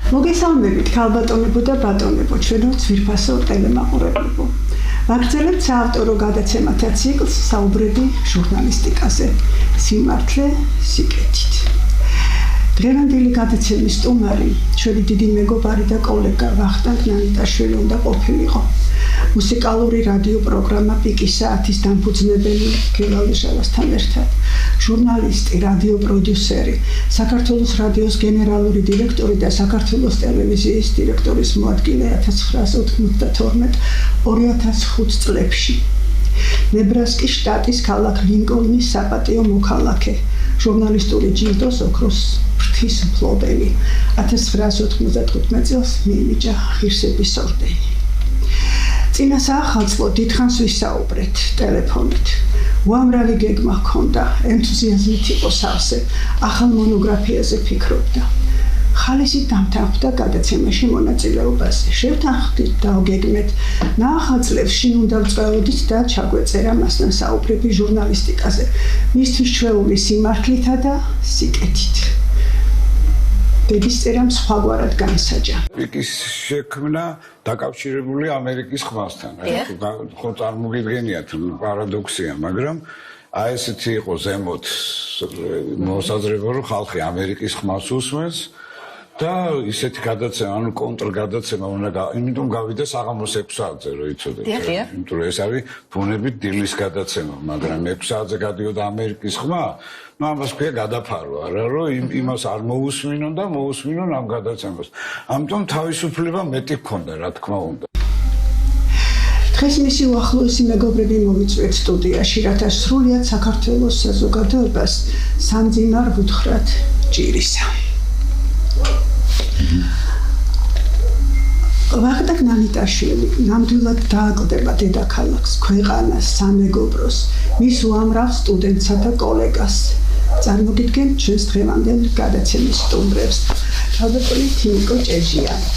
მოგესალმებით ქალბატონებო და ბატონებო, ჩვენო ძვირფასო ტელემაყურებლებო. ვაგრძელებთ საავტორო გადაცემათა ციკლს საუბრები ჟურნალისტიკაზე, სიმართლე სიკეთით. დღევანდელი გადაცემის სტუმარი ჩვენი დიდი მეგობარი და კოლეგა ვახტანგ ნანიტაშვილი უნდა ყოფილიყო. მუსიკალური რადიო პროგრამა პიკის საათის დამფუძნებელი გელალიშევასთან ერთად, ჟურნალისტი, რადიო პროდიუსერი, საქართველოს რადიოს გენერალური დირექტორი და საქართველოს ტელევიზიის დირექტორის მოადგილე 1992-2005 წლებში. ნებრასკის შტატის ქალაქ ლინკოლნის საპატიო მოქალაქე, ჟურნალისტური ჯილდოს ოქროს ფრთის მფლობელი. 1995 წელს მიენიჭა ღირსების ორდენი. წინა საახალწლო დიდხანს ვისაუბრეთ ტელეფონით. უამრავი გეგმა ჰქონდა, ენთუზიაზმით იყო სავსე, ახალ მონოგრაფიაზე ფიქრობდა. ხალისით დამთანხმდა გადაცემაში მონაწილეობაზე. შევთანხმდით და ვგეგმეთ, ნაახალწლებს შინ უნდა ვწვეოდით და ჩაგვეწერა მასთან საუბრები ჟურნალისტიკაზე, მისთვის ჩვეული სიმართლითა და სიკეთით. ბედისწერამ სხვაგვარად განსაჯა. პიკის შექმნა დაკავშირებული ამერიკის ხმასთან. ხო წარმოგიდგენიათ პარადოქსია, მაგრამ აი ესეთი იყო ზემოთ მოსაზრება, რომ ხალხი ამერიკის ხმას უსმენს და ისეთი გადაცემა, ანუ კონტრგადაცემა უნდა იმიტომ გავიდა საღამოს 6 საათზე, რომ იცოდეთ. იმიტომ რომ ეს არის ბუნებით დილის გადაცემა, მაგრამ 6 საათზე გადიოდა ამერიკის ხმა. Ну, ამას ქვია გადაფარო, არა რომ იმას არ მოусმინონ და მოусმინონ ამ გადაცემას. ამიტომ თავისუფლება მეტი გქონდა, რა თქმა უნდა. დღეს მისი უახლოესი მეგობრები მოვიწვიეთ სტუდიაში, რათა სრულიად საქართველოს საზოგადოებას სამძიმარ ვუთხრათ ჭირისა. ვახტანგ ნანიტაშვილი ნამდვილად დააკლდება დედაქალაქს, ქვეყანას, სამეგობროს, მის უამრავ სტუდენტსა და კოლეგას. წარმოგიდგენთ ჩვენს დღევანდელ გადაცემის სტუმრებს. ქალბატონი თინიკო ჭეჟიანი,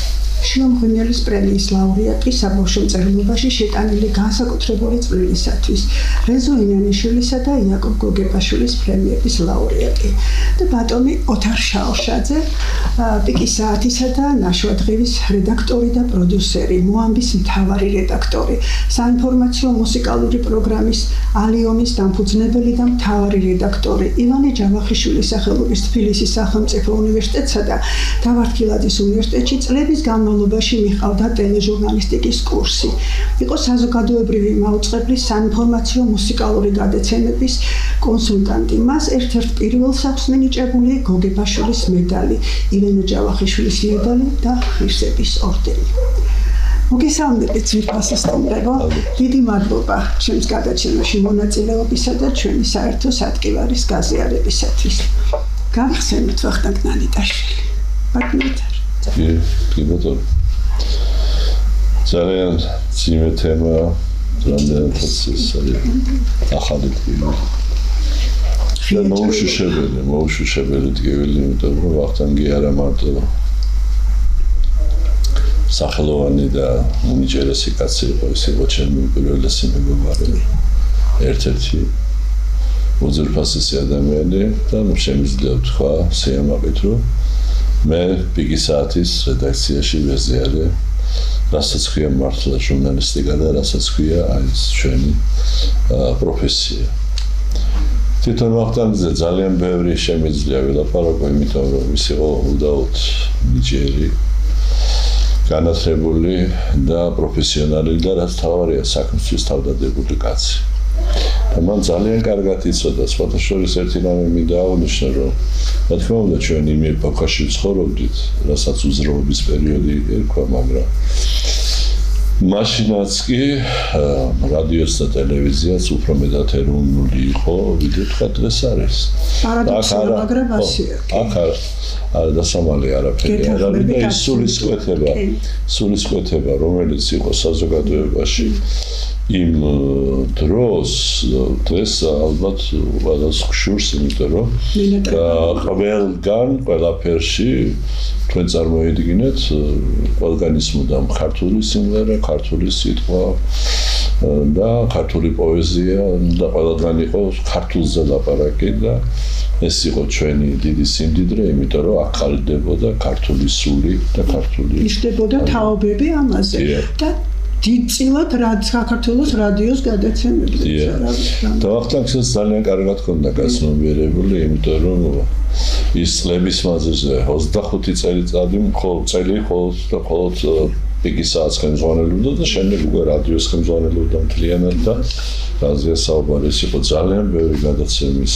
შიომღვიმელის პრემიის ლაურეატი საბავშვო მწერლობაში შეტანილი განსაკუთრებული წვლილისათვის, რეზო ინანიშვილისა და იაკობ გოგებაშვილის პრემიების ლაურეატი და ბატონი ოთარ შაოშაძე, პიკის საათისა და ნაშვადღების რედაქტორი და პროდიუსერი, მოამბის მთავარი რედაქტორი, საინფორმაციო მუსიკალური პროგრამის ალიომის დამფუძნებელი და მთავარი რედაქტორი, ივანე ჯავახიშვილის სახელობის თბილისის სახელმწიფო უნივერსიტეტსა და დავართგილაძის უნივერსიტეტში წლების განმავლობაში მიჰყავდა ტელეჟურნალისტიკის კურსი. იყო საზოგადოებრივი მაუწყებლის საინფორმაციო მუსიკალური გადაცემების კონსულტანტი. მას ერთ-ერთ პირველს აქვს მინიჭებული გოგებაშვილის მედალი, ივანე ჯავახიშვილის მედალი და ღირსების ორდენი. მოგესალმებით ძვირფასო სტუმრებო, დიდი მადლობა ჩემს გადაცემაში მონაწილეობისა და ჩვენი საერთო სატკივარის გაზიარებისათვის. გავიხსენოთ ვახტანგ ნანიტაშვილი. ბატონო. კი ბატონო. ძალიან ძიმე თემა, რამდენად ეს არის ახალი თემა. და მოუშვებელი დგეველი, იმიტომ რომ ვახტანგი არა მარტო სახელოვანი და უნიჭერესი კაცი იყო, ის იყო ჩემი უპირველესი მეგობარი, ერთ-ერთი უძვირფასესი ადამიანი და შემიძლია ვთქვა სიამაყით, რომ მე პიკის საათის რედაქციაში ვეზიარე, რასაც ქვია მართლა ჟურნალისტიკა და რასაც ქვია ეს ჩვენი პროფესია. თვითონ ვახტანგზე ძალიან ბევრი შემიძლია ვილაპარაკო, იმიტომ რომ ის იყო უდაოდ ნიჭიერი, განათლებული და პროფესიონალი და რაც თავარია საქმისთვის თავდადებული კაცი. და მან ძალიან კარგად იცოდა, სხვათა შორის ერთი რამე მინდა აღნიშნო, რომ რა თქმა უნდა ჩვენ იმ ეპოქაში ცხოვრობდით, რასაც უძრაობის პერიოდი ერქვა, მაგრამ მაშინაც კი რადიოს და ტელევიზიაც უფრო მეტად ეროვნული იყო, ვიდრე თქვა დღეს არის. პარადოქსია, მაგრამ ასეა. აქ არ დასამალი არაფერი არ არის და ის სულისკვეთება, რომელიც იყო საზოგადოებაში იმ დროს, დღეს ალბათ ყველას ხშურს, იმიტომ რომ ყველგან, ყველაფერში თქვენ წარმოიდგინეთ, ყველგანის მუდამ ქართული სიმღერა, ქართული სიტყვა და ქართული პოეზია და ყველგან იყო ქართულზე ლაპარაკი და ეს იყო ჩვენი დიდი სიმდიდრე, იმიტომ რომ აქ ყალიბდებოდა ქართული სული და ქართული იშლებოდა თაობები ამაზე და დიდწილად საქართველოს რადიოს გადაცემები. და ვახტანგს ძალიან კარგად ჰქონდა გაცნობიერებული, იმიტომ რომ ის წლების მანძილზე 25 წელი მხოლოდ პიკისაა ხელმძღვანელობდა და შემდეგ უკვე რადიოს ხელმძღვანელობდა მთლიანად და რაზეა საუბარი, ის იყო ძალიან ბევრი გადაცემის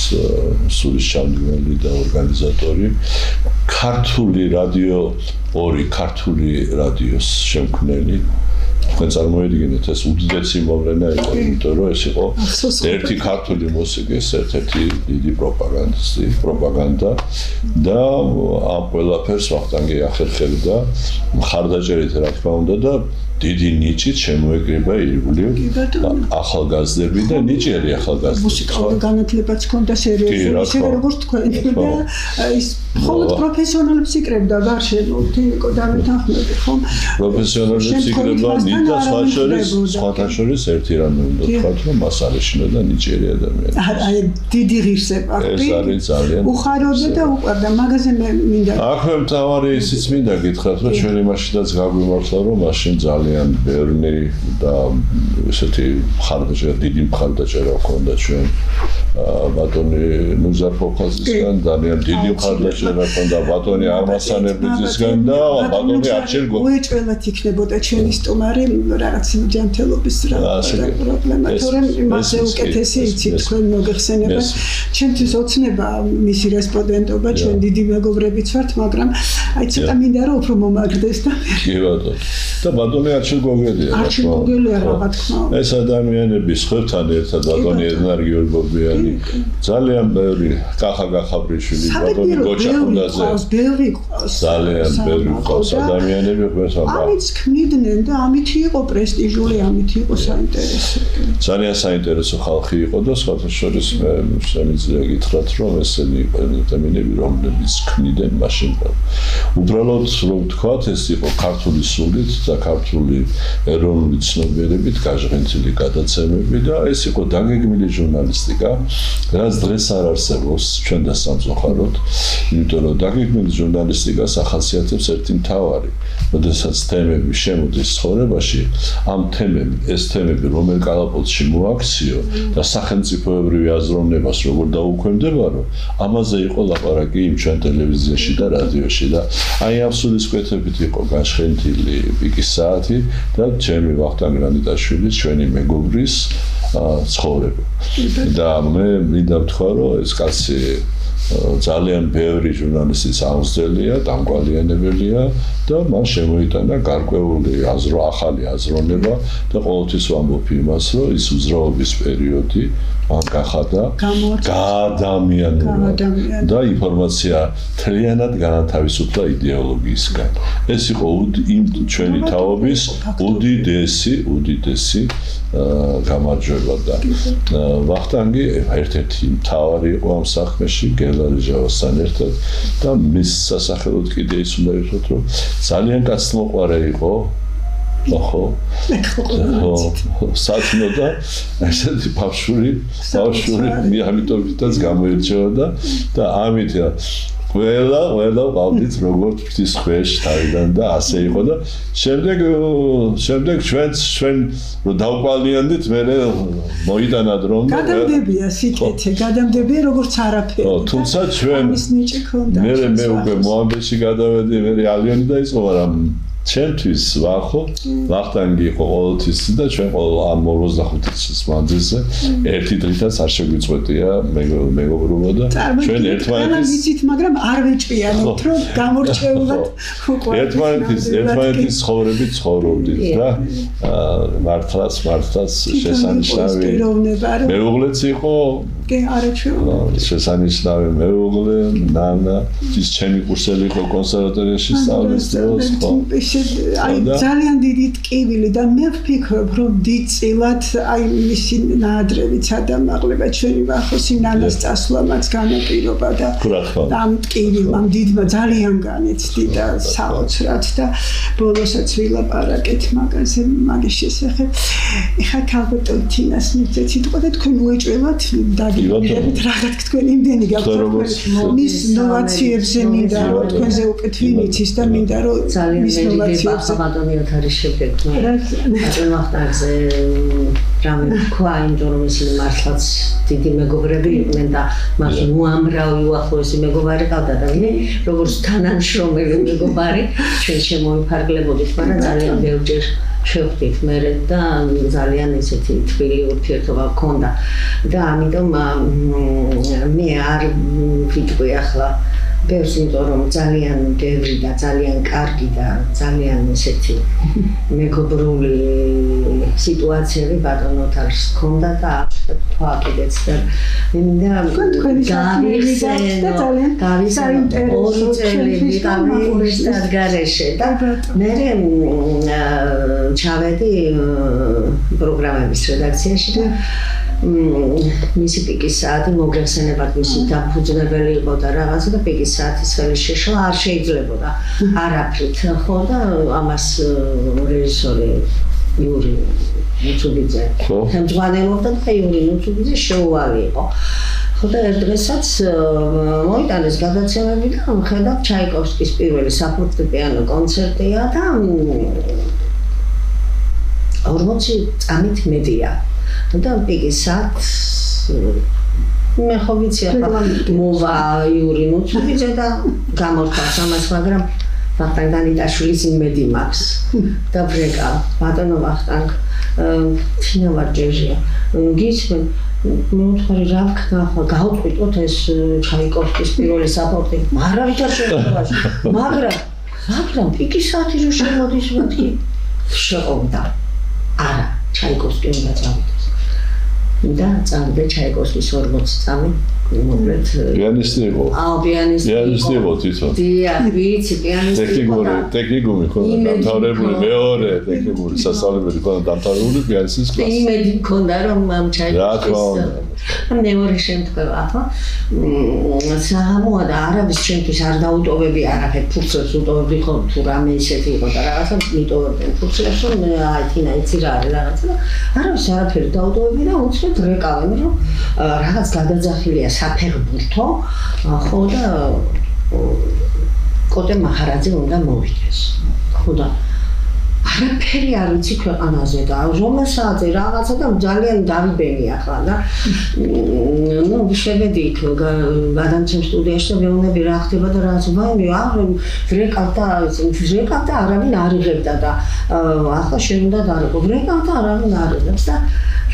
სულის ჩამდგმელი და ორგანიზატორი. ქართული რადიო, ორი ქართული რადიოს შემქმნელი. თქვენ წარმოედგინეთ, ეს უდიდესი მოვლენა იყო, იმიტომ რომ ეს იყო ერთი ქართული მუსიკის ერთ-ერთი დიდი პროპაგანდა და ამ ყველაფერს ვახტანგი ახერხებდა მხარდაჭერით, რა თქმა უნდა და დიდი ნიჭით შემოეკრიბა ირგვლივ ახალგაზრდები და ნიჭიერი ახალგაზრდები. მუსიკალური განათლებაც ჰქონდა სერიოზული, ისევე როგორც თქვენ და ის მხოლოდ პროფესიონალებს იკრებდა გარშემოთ, იყო დამეთანხმები, ხო? პროფესიონალებს იკრებდა და სხვათა შორის ერთი რამე უნდა ვთქვათ, რომ მას არეშინოდა ნიჭიერი ადამიანი. აი დიდი ღირსებაყრი. ეს არის ძალიან უხაროდა და უყვარდა, მაგაზე მე მინდა. აქვე მთავარი ისიც მინდა გითხრათ, რომ ჩვენი მაშინაც გაგვიმართლა, რომ მაშინ ძალიან ბევრი და ესეთი დიდი მხარდაჭერა ჰქონდა ჩვენ ბატონი ნუზარ ფოფაზისგან, ძალიან დიდი მხარდაჭერა ჰქონდა ბატონი არმასანებიძისგან და ბატონი არჩილ უეჭველად იქნებოდა ჩვენი სტუმარი რაღაც ჯანმრთელობის პრობლემა, თორემ იმაზე უკეთესი იცით თქვენ მოგეხსენებათ. ჩემთვის ოცნება მისი რესპონდენტობა, ჩვენ დიდი მეგობრებიც ვართ, მაგრამ აი ცოტა მინდა რომ უფრო მომაგდეს და კი ბატონო. და ბატონი არჩილ გოგელია, რა თქმა უნდა. ეს ადამიანები სხვებთან ერთად ბატონი ედნარ გიორგობიანი, ძალიან ბევრი კახა გახაბრიშვილი, ბატონი გოჩახუნდაძე. ბევრი ყავს. ძალიან ბევრი ყავს ადამიანები ღმერთს ამბავ. ამით ქმნიდნენ და ამით იყო პრესტიჟული, ამით იყო საინტერესო. ძალიან საინტერესო ხალხი იყო და სხვათა შორის მე შემიძლია გითხრათ, რომ ესენი იყო ადამიანები, რომლებიც ქმნიდნენ მაშინ. უბრალოდ რომ ვთქვათ, ეს იყო ქართული სულით და ქართული ეროვნული ცნობიერებით გაჟღენთილი გადაცემები და ეს იყო დაგეგმილი ჟურნალისტიკა, რაც დღეს არ არსებობს ჩვენ და სამწუხაროდ, იმიტომ რომ დაგეგმილი ჟურნალისტიკას ახასიათებს ერთი მთავარი, როდესაც თემები შემოდის ცხოვრებაში, ამ ეს თემები რომელ კალაპოტში მოაქციო და სახელმწიფოებრივი აზროვნებას როგორ დაუქვემდებარო, ამაზე იყო ლაპარაკი იმ ჩვენ ტელევიზიაში და რადიოში და აი ამ სულისკვეთებით იყო გაშხენთილი პიკის საათი და ჩემი ვახტანგ რანიტაშვილის ჩვენი მეგობრის ცხოვრება. და მე მინდა ვთქვა, რომ ეს კაცი ძალიან ბევრი ჟურნალისტის აღმზრდელია, დამკვალიანებელია და მან შემოიტანა გარკვეული ახალი აზროვნება და ყოველთვის ვამბობ იმას, რომ ის უძრაობის პერიოდი მან გახადა გაადამიანურა და ინფორმაცია მთლიანად განათავისუფლა იდეოლოგიისგან. ეს იყო იმ ჩვენი თაობის უდიდესი გამარჯვება და ვახტანგი ერთ-ერთი მთავარი იყო ამ საქმეში გელარიჟავასთან ერთად და მის სასახელოდ კიდე ის უნდა ითქვათ, რომ ძალიან კაცმოყვარე იყო. ხო, სათნო და ესეთი ბავშვური მე ამიტომაც გამოირჩეოდა და ამით ყველა ვავდით როგორც ღვთის ქვეშ თავიდან და ასე იყო და შემდეგ ჩვენ რომ დავყალიანდით მე მოიტანა დრო გადამდებია სიკეთე გადამდებია როგორც არაფერი თუმცა ჩვენ მე უკვე მოამბეში გადავედი მე ალიონი დაიწყო მაგრამ ჩემთვის ვახტანგი იყო ყოველთვის და ჩვენ ამ 25 წლის მანძილზე ერთი დღითაც არ შეგვიწყვეტია მეგობრობა და ჩვენ ერთმანეთის მაგრამ არ ვეჭვიანებთ რომ გამორჩეულად ერთმანეთის ცხოვრებით ცხოვრობდით და მართლაც შესანიშნავი მეუღლეც იყო კი არაჩვეულებრივი შესანიშნავი მეუღლე ნანა ის ჩემი კურსელი იყო კონსერვატორიაში სწავლის დროს აი ძალიან დიდი ტკივილი და მე ვფიქრობ რომ დიდწილად აი მისი ნაადრევით ადამაღლება ჩვენი ვახოსი ნანას წასვლამაც განაპირობა და ამ ტკივილამ დიდმა ძალიან განიცდი და საოცრად და ბოლოსაც ვილაპარაკეთ მაგის შესახებ. ეხლა ქალბატონ თინას მივცეთ სიტყვა და თქვენ უეჭველად დაგიგებთ რაღაც თქვენ იმდენი გაქვთ მის ნოვაციებზე მინდა რომ თქვენზე უკეთ ვინიცის და მინდა რომ მის ნოვაციებზე ბატონი ოთარის შემდეგ ბატონ ვახტანგზე რამე თქვა იმიტომ რომ ისინი მართლაც დიდი მეგობრები იყვნენ და მას უამრავი უახლოესი მეგობარი ყავდა და მე როგორც თანამშრომელი მეგობარი ჩვენ შემოიფარგლებოდით მაგრამ ძალიან ბევრჯერ შევხვდით მერე და ძალიან ესეთი თბილი ურთიერთობა გქონდა და ამიტომ მე არ ვიტყვი ახლა ბევრს იმიტომ რომ ძალიან ბევრი და ძალიან კარგი და ძალიან ესეთი მეგობრული სიტუაციები ბატონ ოთარს ჰქონდა და თქვა კიდეც და მე მინდა ორი წელი ვიყავი გარეშე და მე ჩავედი პროგრამების რედაქციაში და მისი პიკის საათი მოგეხსენებათ მისი დაფუძნებელი იყო და რაღაცა და პიკის საათის ხელის შეშლა არ შეიძლებოდა არაფრით ხო და ამას რეჟისორი იური ნუცუბიძე ხელმძღვანელობდა და იური ნუცუბიძე შეუვალი იყო ხო და ერთ დღესაც მოიტანეს გადაცემები და ხედავ ჩაიკოვსკის პირველი საფორტეპიანო კონცერტია და 40 წამით მედია და პიკის საათს მე ხო ვიცი ახლა მოვა იური ნუცუბიძე და გამორთავს ამას მაგრამ ვახტანგ დანიტაშვილის იმედი მაქვს და ბრეკა ბატონო ვახტანგ თინა ვარჯეჟია გისმენ მოთხარი რა ვქნა ახლა გავწყვიტოთ ეს ჩაიკოვსკის პირველი საფორტე არავით არ შემოგვაში მაგრამ პიკის საათი რო შემოდის მათი შეყობდა არა ჩაიკოვსკი უნდა წავიდეს და წავიდა ჩაიკოვსკის 40 წამი მოკლედ პიანისტი იყო პიანისტი იყო თვითონ დიახ ვიცი პიანისტი იყო ტექნიკუმი ხონდა დამთავრებული მეორე ტექნიკური სასწავლებელი ხონდა დამთავრებული პიანისტის კლასი იმედი მქონდა რომ ამ ჩაიკოვსკის მეორე შემთხვევა ხო საღამოა და არავის ჩემთვის არ დაუტოვები არაფერ ფურცლებს უტოვებდი ხო თუ რამე ისეთი იყო და რაღაცა მიტოვებდნენ ფურცლებს რომ აი თინა იცი რა არის რაღაცა და არავის არაფერი დაუტოვები და უცბად რეკავენ რომ რაღაც გადაძახილია საფეხბურთო ხო და კოტე მაჰარაძე უნდა მოვიდეს ხო და არაფერი არ ვიცი ქვეყანაზე და რომელ საათზე რაღაცა და ძალიან დავიბენი ახლა და ნუ შევედი იქ გადამცემ სტუდიაში და მეუბნები რა ხდება და რაღაცა ვაიმე ვრეკავდა არავინ არ იღებდა და ახლა შეუნდა დარეკო ვრეკავდა არავინ არ იღებს და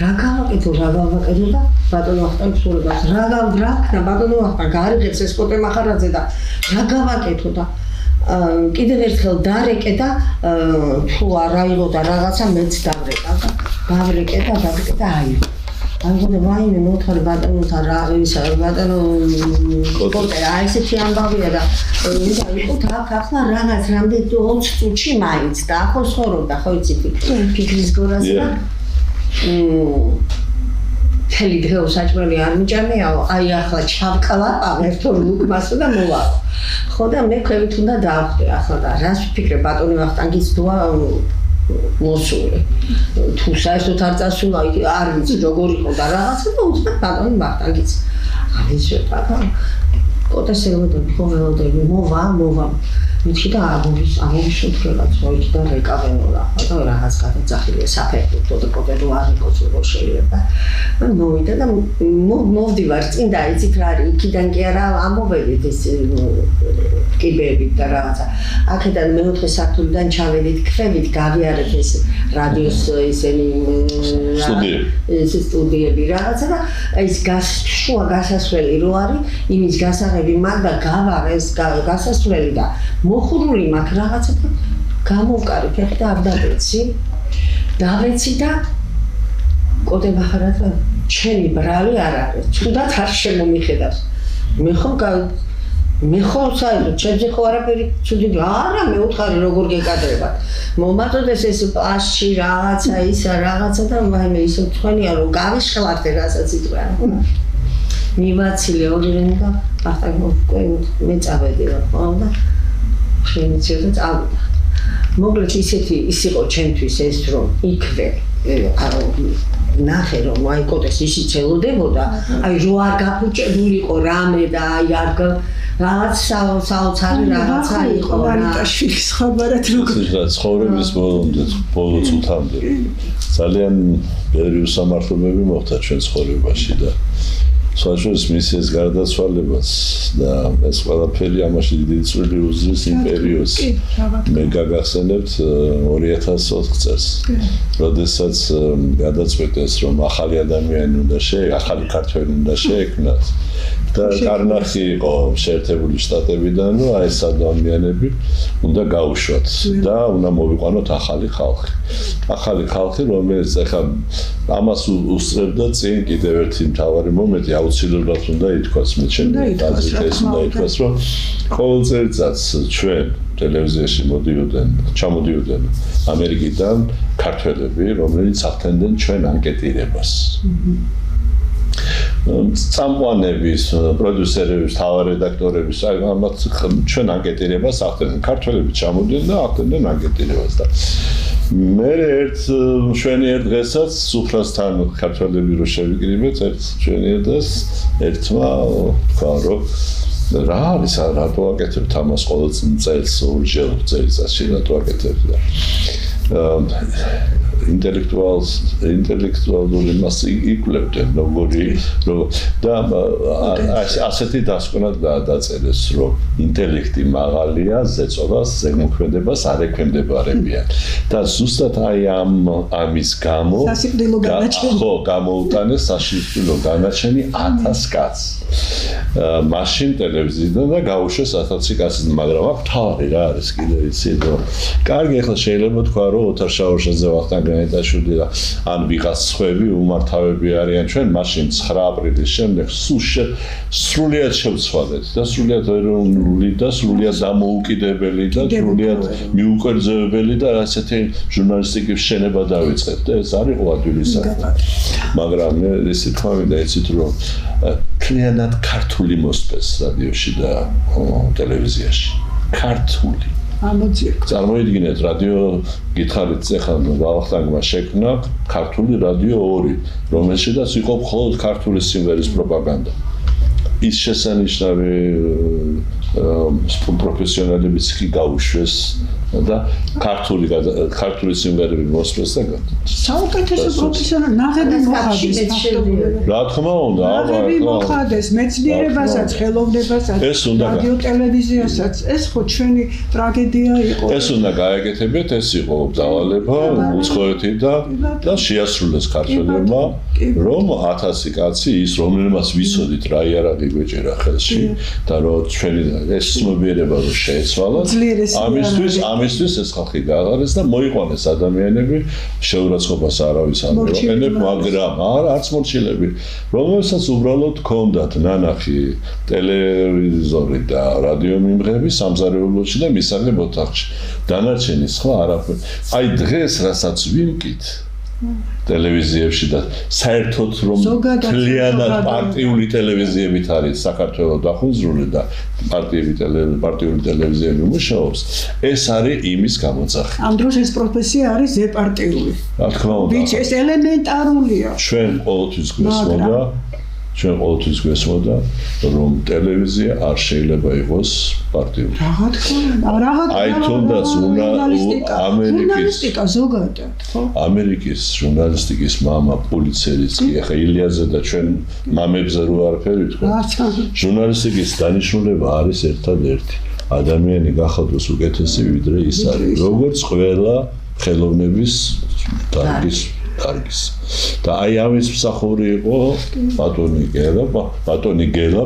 რა გავაკეთო და ბატონო ვახტანგ სულებას რა გავგრაქნა ბატონო ვახტანგ გარიღებს ეს კოტე მაჰარაძე და რა გავაკეთო და კიდევ ერთხელ დარეკე და თუ არ აიღო და რაღაცა მეც დავრეკა და გავრეკე და აიღო ამიტომ ვაიმე მოთხარი ბატონოთან რა ისა ბატონო კოტე აი ესეთი ამბავია და ვიყოთ ახლა რაღაც რამდენი 20 წუთში მაინც და ახლა ცხოვრობდა ხო იცი ფიქრის გორაზე და თელი დღეო საჭმელი არ მიჭამეაო აი ახლა ჩავკალაპავ ერთო ლუკმასო და მოვარო ხო და მე ქვევით უნდა დავხვდე ახლა და რას ვფიქრებ ბატონი ვახტანგის დოა მოსული თუ საერთოდ არ წასულა არ ვიცი როგორ იყო და რაღაცა და უცბად ბატონი ვახტანგის არის ბატონო კოტეს ელოდები ხო ველოდები მოვა მითი და ამოვიშუქრებაც მოიქიდან რეკავენო და რაღაც გადაძახილია საფეხბურთო და კოტე რო არ იყოს როგორ შეიძლება მან მოვიდა და მოვდივარ წინ და იცით რა არის იქიდან კი არა ამოვედით ეს კიბებით და რაღაცა აქედან მეოთხე სართულიდან ჩავედით ქვევით გავიარეთ ეს რადიოს ისენი სტუდიები რაღაცა და ეს შუა გასასვლელი რო არის იმის გასაღები მაგ და გავარ ეს გასასვლელი და მოხურული მაქვს რაღაცა და გამოვკარი ფეხი და არ დავეცი და კოტე მაჰარაძე ჩემი ბრავი არ არის თუნდაც არ შემომიხედავს მე ხომ მე ხო საერთოდ ჩემზე ხო არაფერი ცუდი არა მე უთხარი როგორ გეკადრებათ მომაწოდეს ეს პასში რაღაცა ისა რაღაცა და მე ისე თქვენია რომ გავიშხლავდე რასაც იტყვიან მივაცილე ორიენ და ახლა მე წავედი რა ხო და შეიძლება და წავიდა მოკლედ ის იყო ჩემთვის ეს რომ იქვე ნახე რომ აი კოდეს ისიც ელოდებოდა აი რო არ გაფუჭებულიყო რამე და აი არ რაღაც საოცარი რაღაცა იყო ვარიტაშვილის ხაბარად როგორ ცხოვრების ბოლო წუთამდე ძალიან ბევრი უსამართლობები მოხდა ჩვენ ცხოვრებაში და სხვაშორის მისის გარდაცვალებას და ეს ყველაფერი ამაში დიდი წვლილი უძღვის იმ პერიოდს მე გაგახსენებთ 2004 წელს როდესაც გადაწყვეტეს რომ ახალი ადამიანი უნდა ახალი ქართველი უნდა შეექმნათ და კარნახი იყო შეერთებული შტატებიდან რომ აი ეს ადამიანები უნდა გაუშვათ და უნდა მოვიყვანოთ ახალი ხალხი რომელიც ახლა ამას უსწრებდა წინ კიდევ ერთი მთავარი მომენტი აუცილებლად უნდა ითქვას მე ჩემი აზრით უნდა ითქვას რომ ყოველ წელიწადს ჩვენ ტელევიზიაში ჩამოდიოდნენ ამერიკიდან ქართველები რომლებიც ახდენდნენ ჩვენ ანკეტირებას წამყვანების, პროდიუსერების, თავარ რედაქტორების, აი ამათ ჩვენ ანკეტირებას ახდენდნენ. ქართველები ჩამოდიოდნენ და ახდენდნენ ანკეტირებას და მე ჩვენი დღესაც სუფრასთან ქართველები რო შევიკრიბეთ, ჩვენი დღეს ერთმა თქვა რომ რა არის რატო აკეთებთ ამას ყოველ წელს ორჯერ წელიწადში რატო აკეთებთ და ინტელექტუალური მასა იკვლევდნენ როგორი და ასეთი დასკვნა დაწერეს რომ ინტელექტი მაღალია ზეწოლას ზემოქმედებას არ ექვემდებარებიან და ზუსტად აი ამის გამო ხო გამოუტანეს საშიშტილო განაჩენი 1000 კაცს მაშინ ტელევიზიიდან და გაუშვეს 1000 კაცს მაგრამ აქ თავი რა არის კიდე იცი რომ კარგი ახლა შეიძლება თქვა რომ ოთარ შაუშაძე ვახტანგ განეტაშვილი და ან ვიღაც სხვები უმართავები არიან ჩვენ მაშინ 9 აპრილის შემდეგ სრულიად შევცვალეთ და სრულიად ეროვნული და სრულიად დამოუკიდებელი და სრულიად მიუკერძოებელი და ასეთი ჟურნალისტიკის შენება დავიწყეთ და ეს არ იყო ადვილი საქმე მაგრამ ისე თქვა მინდა იცით რომ მთლიანად ქართული მოსწეს რადიოში და ტელევიზიაში ქართული წარმოიდგინეთ რადიო გითხარით ეხლა ვახტანგმა შექმნა ქართული რადიო 2 რომელშიც იყო მხოლოდ ქართული სიმღერის პროპაგანდა ის შესანიშნავი პროფესიონალებიც კი გაუშვეს და ქართული სიმღერები მოსწეს და საუკეთესო პროფესიონალი ნაღები მოხდეს რა თქმა უნდა ნაღები მოხდეს მეცნიერებასაც ხელოვნებასაც რადიო ტელევიზიასაც ეს ხო ჩვენი ტრაგედია იყო ეს უნდა გააკეთებიეთ ეს იყო დავალება უცხოეთი და შეასრულეს ქართველებმა რომ 1000 კაცი ის რომელმაც ვიცოდით რა იარაღი გვეჭერა ხელში და რომ ჩვენი ეს ცნობიერება რომ შეეცვალათ ამისთვის ეს ხალხი გააღარეს და მოიყვანეს ადამიანები შეურაცხყოფას არავის არ მოეყენებ მაგრამ არც მორჩილები რომელსაც უბრალოდ ჰქონდათ ნანახი ტელევიზორი და რადიო მიმღები სამზარეულოში და მისაღებ ოთახში დანარჩენი სხვა არაფერი აი დღეს რასაც ვიმკით ტელევიზიებში და საერთოდ რომ მთლიანად პარტიული ტელევიზიებით არის საქართველოს დახუნძრული და პარტიული ტელევიზიები მუშაობს ეს არის იმის გამოძახი ამ დროს ეს პროფესია არის ზეპარტიული რა თქმა უნდა ვიცი ეს ელემენტარულია ჩვენ ყოველთვის გვესმოდა რომ ტელევიზია არ შეიძლება იყოს პარტიული რა თქმა უნდა აი თუნდაც ჟურნალისტიკა ზოგადად ხო ამერიკის ჟურნალისტიკის მამა პულიცერის კი ახლა ილიაზე და ჩვენ მამებზე რო არაფერი თქვა ჟურნალისტიკის დანიშნულება არის ერთადერთი ადამიანი გახადოს უკეთესი ვიდრე ის არის როგორც ყველა ხელოვნების დარგის და აი ამის მსახური იყო ბატონი გელა,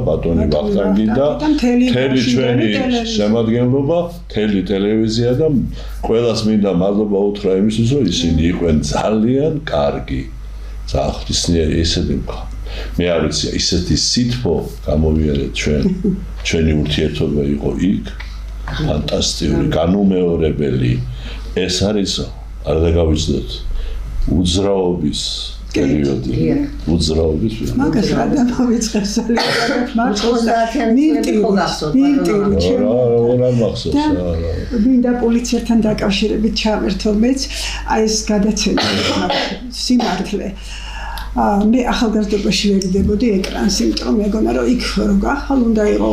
ბატონი ვახტანგი და მთელი ჩვენი შემადგენლობა, მთელი ტელევიზია და ყველას მინდა მადლობა უთხრა იმისთვის, რომ ისინი იყვნენ ძალიან კარგი. ღვთისმიერი ესეთი მე არ ვიცი ისეთი სითბო გამოვიარეთ ჩვენი ურთიერთობა იყო იქ ფანტასტიკური განუმეორებელი ეს არის არ დაგავიწყდეთ უძრაობის პერიოდი უძრაობის მაგას რა დამავიწყეს მინდა პოლიციასთან დაკავშირებით ჩავერთო მეც აი ეს გადაცემა სიმართლე მე ახალგაზრდობაში ვერიდებოდი ეკრანს, იმიტომ რომ მეგონა რომ იქ რო გახვალ უნდა იყო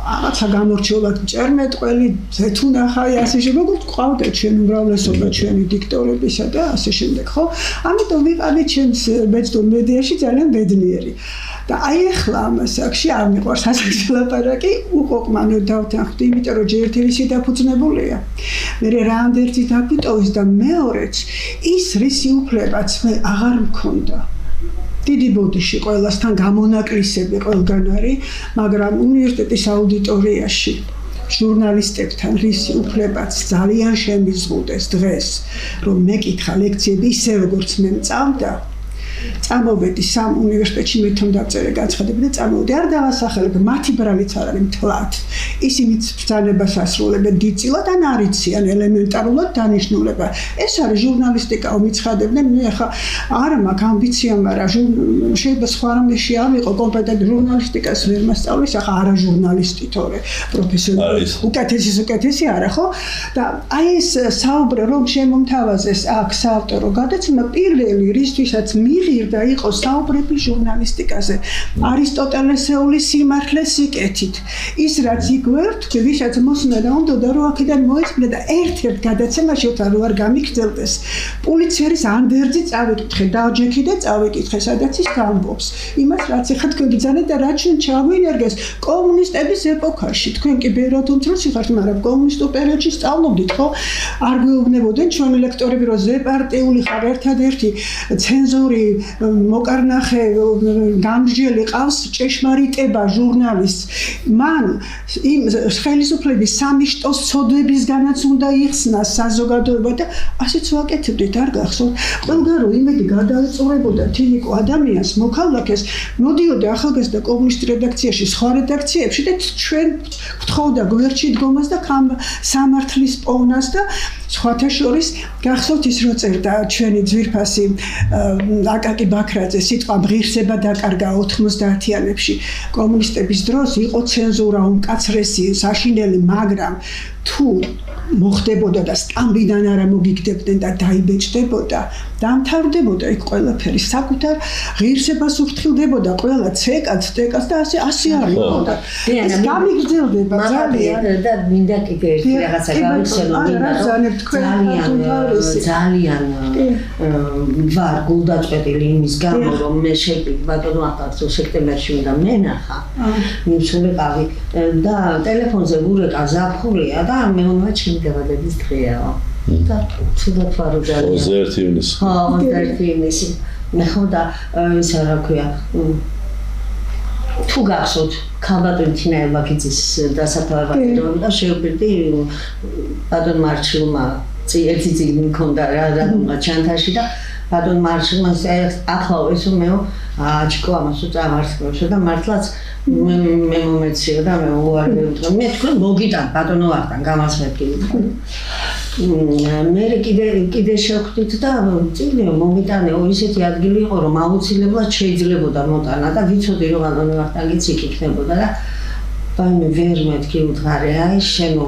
რაღაცა გამორჩეულად მჭერმეტყველი, ზეთუნახა ასე შემდეგ, ყავდა ჩვენ უმრავლესობა ჩვენი დიქტორებისა და ასე შემდეგ, ხო? ამიტომ ვიყავი ჩემს ბეჭდურ მედიაში ძალიან ბედნიერი. და აი ახლა ამ საკში არ მიყვარს ასეთი ლაპარაკი, უკოკმანო დავთანხმდი, იმიტომ რომ ჯერ ერთი დაფუძნებულია. მე რამდენიც დაგვიტოვის და მეორეც ის რისი უფლებაც მე აღარ მქონდა. დიდი ბოდიში ყველასთან გამონაკლისები ყველგან არის, მაგრამ უნივერსიტეტის აუდიტორიაში ჟურნალისტებთან რისი უფლებაც ძალიან შემიზღუდეს დღეს, რომ მეკითხა ლექციები ისე როგორც მე მწავდა. წამოვედი სამ უნივერსიტეტში მეთომ დავწერე განცხადები და წამოვედი არ დავასახელებ მათი ბრალიც არ არის მთლად ისინიც ბრძანებას ასრულებენ დიდწილად ან არ იციან ელემენტარულად დანიშნულება ეს არის ჟურნალისტიკაო მიცხადებდნენ მე ახლა არ მაქვს ამბიცია მაგრამ შეიძლება სხვა რამეში ავიყო კომპეტენტ ჟურნალისტიკას ვერ მასწავლის ახლა არა ჟურნალისტი თორე პროფესიონალი უკეთესი არა ხო და აი ეს საუბრე რომ შემომთავაზეს აქ საავტორო გადაცემა პირველი რისთვისაც მიღირდა იყო საუბრები ჟურნალისტიკაზე არისტოტელესეული სიმართლე სიკეთით ის რაც იგვერთ ვისაც მოსმენა უნდა რომ აქედან მოეწმე და ერთ-ერთ გადაცემაში რო არ გამიგრძელდეს პულიცერის ანდერძი წავიკითხე დავჯექი და წავიკითხე სადაც ის გამბობს იმას რაც ეხა თქვენ გიძანეთ და რაც ჩვენ ჩავინერგეს კომუნისტების ეპოქაში თქვენ კი ბევრად უმცროსი ხართ მაგრამ კომუნისტურ პერიოდში სწავლობდით ხო არ გვეუბნებოდნენ ჩვენი ლექტორები რომ ზეპარტიული ხარ ერთადერთი ცენზური მოკარნახე გამსჯელი ყავს ჭეშმარიტება ჟურნალისტს მან იმ ხელისუფლების სამიშტოს ცოდვებისგანაც უნდა იხსნა საზოგადოება და ასეც ვაკეთებდით არ გახსოვთ ყველგან რომ იმედი გადაეწურებოდა თინიკო ადამიანს მოქალაქეს მოდიოდა ახალგაზრდა კომუნისტ რედაქციაში სხვა რედაქციებში და ჩვენ გთხოვდა გვერდში დგომას და სამართლის პოვნას და სხვათა შორის გახსოვთ ის რო წერდა ჩვენი ძვირფასი აკაკი ბაქრაძე სიტყვა ღირსება დაკარგა 90-იანებში კომუნისტების დროს იყო ცენზურა უმკაცრესი საშინელი მაგრამ თუ მოხდებოდა და სტამბიდან არა მოგიგდებდნენ და დაიბეჭდებოდა დამთავრდებოდა იქ ყველაფერი საკუთარ ღირსებას უფრთხილდებოდა ყველა ცეკაც და ასე არისოდა ეს გამიგრძელდება ძალიან და მინდა კიდე ერთი რაღაცა გავიხსენო ძალიან ვარ გულდაწყვეტილი იმის გამო რომ მე შეგვიძლია ბატონო ახალ სექტემბერში უნდა მენახა მივსულიყავი და ტელეფონზე ვურეკა ზაფხულია და მეუბნება ჩემი დაბადების დღეაო და ცუდად ვარო ძალიან 21 ივნისი ხო 21 ივნისი მე ხო და ისა რა ქვია თუ გახსოვთ ქალბატონი თინა ევაკიძის დასაფლავებაზე რომ და შევბირდი ბატონ მარჩილმა ერთი წიგნი მქონდა რა ჩანთაში და ბატონ მარშალმა ახლა ესო მეო აჩკო ამასო წამარცხებსო და მართლაც მე მომეციო და მე უარი ვუთხრა მე თქვენ მოგიტან ბატონო ვართან გამასმებდი მე კიდე შევხვდით და წიგნი მომიტანეო ისეთი ადგილი იყო რომ აუცილებლად შეიძლებოდა მოტანა და ვიცოდი რომ ბატონო ვართან გიც იქნებოდა და მე ვერ მეთქი უთხარი აი შენ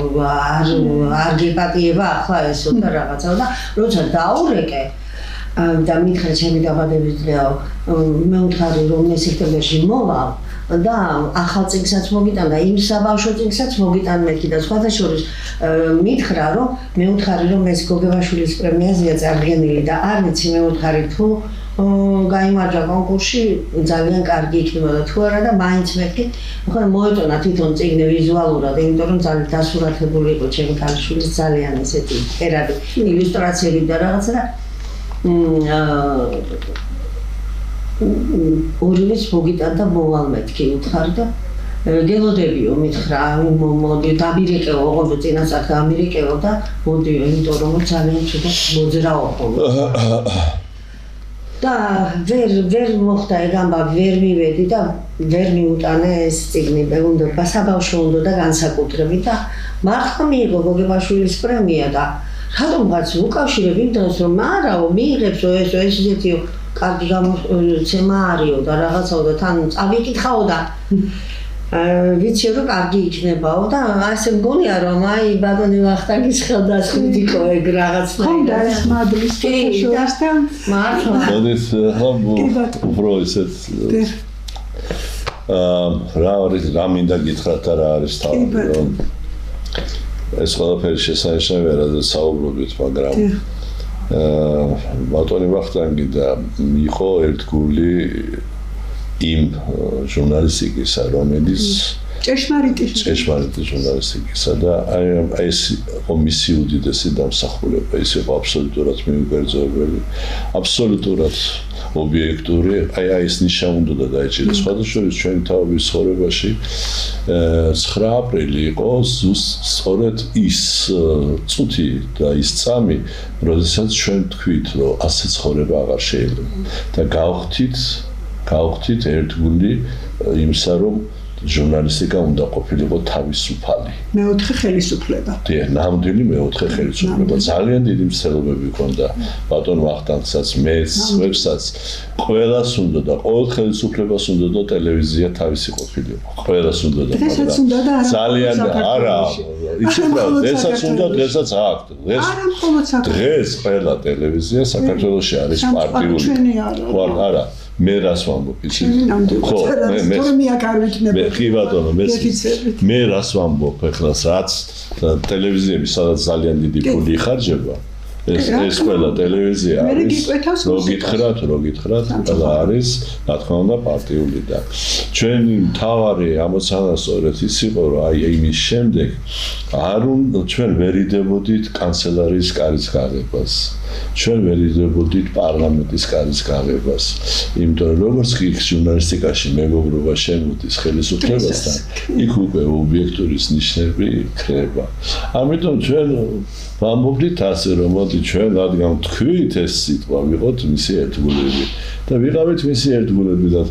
არ გეპატიება ახლა ესო და რაღაცა და როცა დაურეკე და მითხრა ჩემი დაბადების დღეაო მე ვუთხარი რომ მე სექტემბერში მოვალ და ახალ წიგნსაც მოგიტან და იმ საბავშვო წიგნსაც მოგიტან მეთქი და სხვათა შორის მითხრა რომ მე ვუთხარი რომ ეს გოგებაშვილის პრემიაზეა წარდგენილი და არ ვიცი მე ვუთხარი თუ გაიმარჯვა კონკურსში ძალიან კარგი იქნებოდა თუ არა და მაინც მეთქი ხო მოეტონა თვითონ წიგნი ვიზუალურად იმიტომ რომ ძალიან დასურათებული იყო ჩემი ქალიშვილის ძალიან ესეთი ერადი ილუსტრაციები და რაღაცა და ორივეს მოგიტან და მოვალ მეთქი უთხარი და გელოდებიო მითხრა მოდი დამირეკეო ოღონდ წინასწარ დამირეკეო და მოდიო იმიტომ რომ ძალიან ცუდად მოძრაო ხოლმე და ვერ მოხდა ეგ ამბავი, ვერ მივედი და ვერ მიუტანე ეს წიგნი, უნდა საბავშვო უნდა და განსაკუთრებით და მართლა მიიღო გოგებაშვილის პრემია და რატომღაც უკავშირებ იმ დროს რომ არაო მიიღებსო ეს ისეთი კარგი გამოცემა არისო და რაღაცაო და თან წავიკითხაო და ვიცი რომ კარგი იქნებაო და ასე მგონია რომ აი ბატონი ვახტანგის ხელდასხმით იყო ეგ რაღაცნაირად ხონდა ეს მადლის ფოტოშოპს და მართლა მოდით უფრო ისეთ რა მინდა გითხრათ და რა არის თავი რომ ეს ყველაფერი შესანიშნავია რადგან საუბრობთ მაგრამ ბატონი ვახტანგი და იყო ერთგული იმ ჟურნალისტიკისა რომელიც ჭეშმარიტი ჟურნალისტიკისა და აი ეს მისი უდიდესი დამსახურება ის იყო აბსოლუტურად მიუგერძობელი აბსოლუტურად ობიექტური აი ეს ნიშა უნდა დაეჭირა სხვადასხვა ჩვენი თავის ცხოვრებაში 9 აპრილი იყო სწორედ ის წუთი და ის წამი როდესაც ჩვენ თქვით რომ ასე ცხოვრება აღარ შეიძლება და გავხდით ერთგული იმისა რომ ჟურნალისტიკა უნდა ყოფილიყო თავისუფალი. მეოთხე ხელისუფლება. დიახ, ნამდვილი მეოთხე ხელისუფლება. ძალიან დიდი მსწელობები ჰქონდა ბატონ ვახტანგსაც, მეც, ვებსაც. ყველას უნდა და ყოველ ხელისუფლებას უნდა და ტელევიზია თავისი ყოფილიყო. ყველას უნდა და ძალიან არა. იცით რა, დღესაც უნდა, დღესაც აქ. დღეს ყველა ტელევიზია საქართველოში არის პარტიული. არა. მე რას ვამბობ იცით? ხო, მე რას ვამბობ ეხლა რაც ტელევიზიები სადაც ძალიან დიდი ფული იხარჯება ეს ყველა ტელევიზია არის რო გითხრათ ყველა არის რა თქმა უნდა პარტიული და ჩვენი მთავარი ამოცანა სწორედ ის იყო რომ აი იმის შემდეგ ჩვენ ვერიდებოდით კანცელარიის კარის გაღებას ჩვენ ვერიდებოდით პარლამენტის კარის გაღებას იმიტომ რომ როგორც კი ჟურნალისტიკაში მეგობრობა შემოდის ხელისუფლებასთან იქ უკვე ობიექტურის ნიშნები ქრება ამიტომ ჩვენ ვამბობდით ასე რომ მოდი ჩვენ რადგან თქვით ეს სიტყვა ვიყოთ მისი ერთგულები და ვიყავით მისი ერთგულები და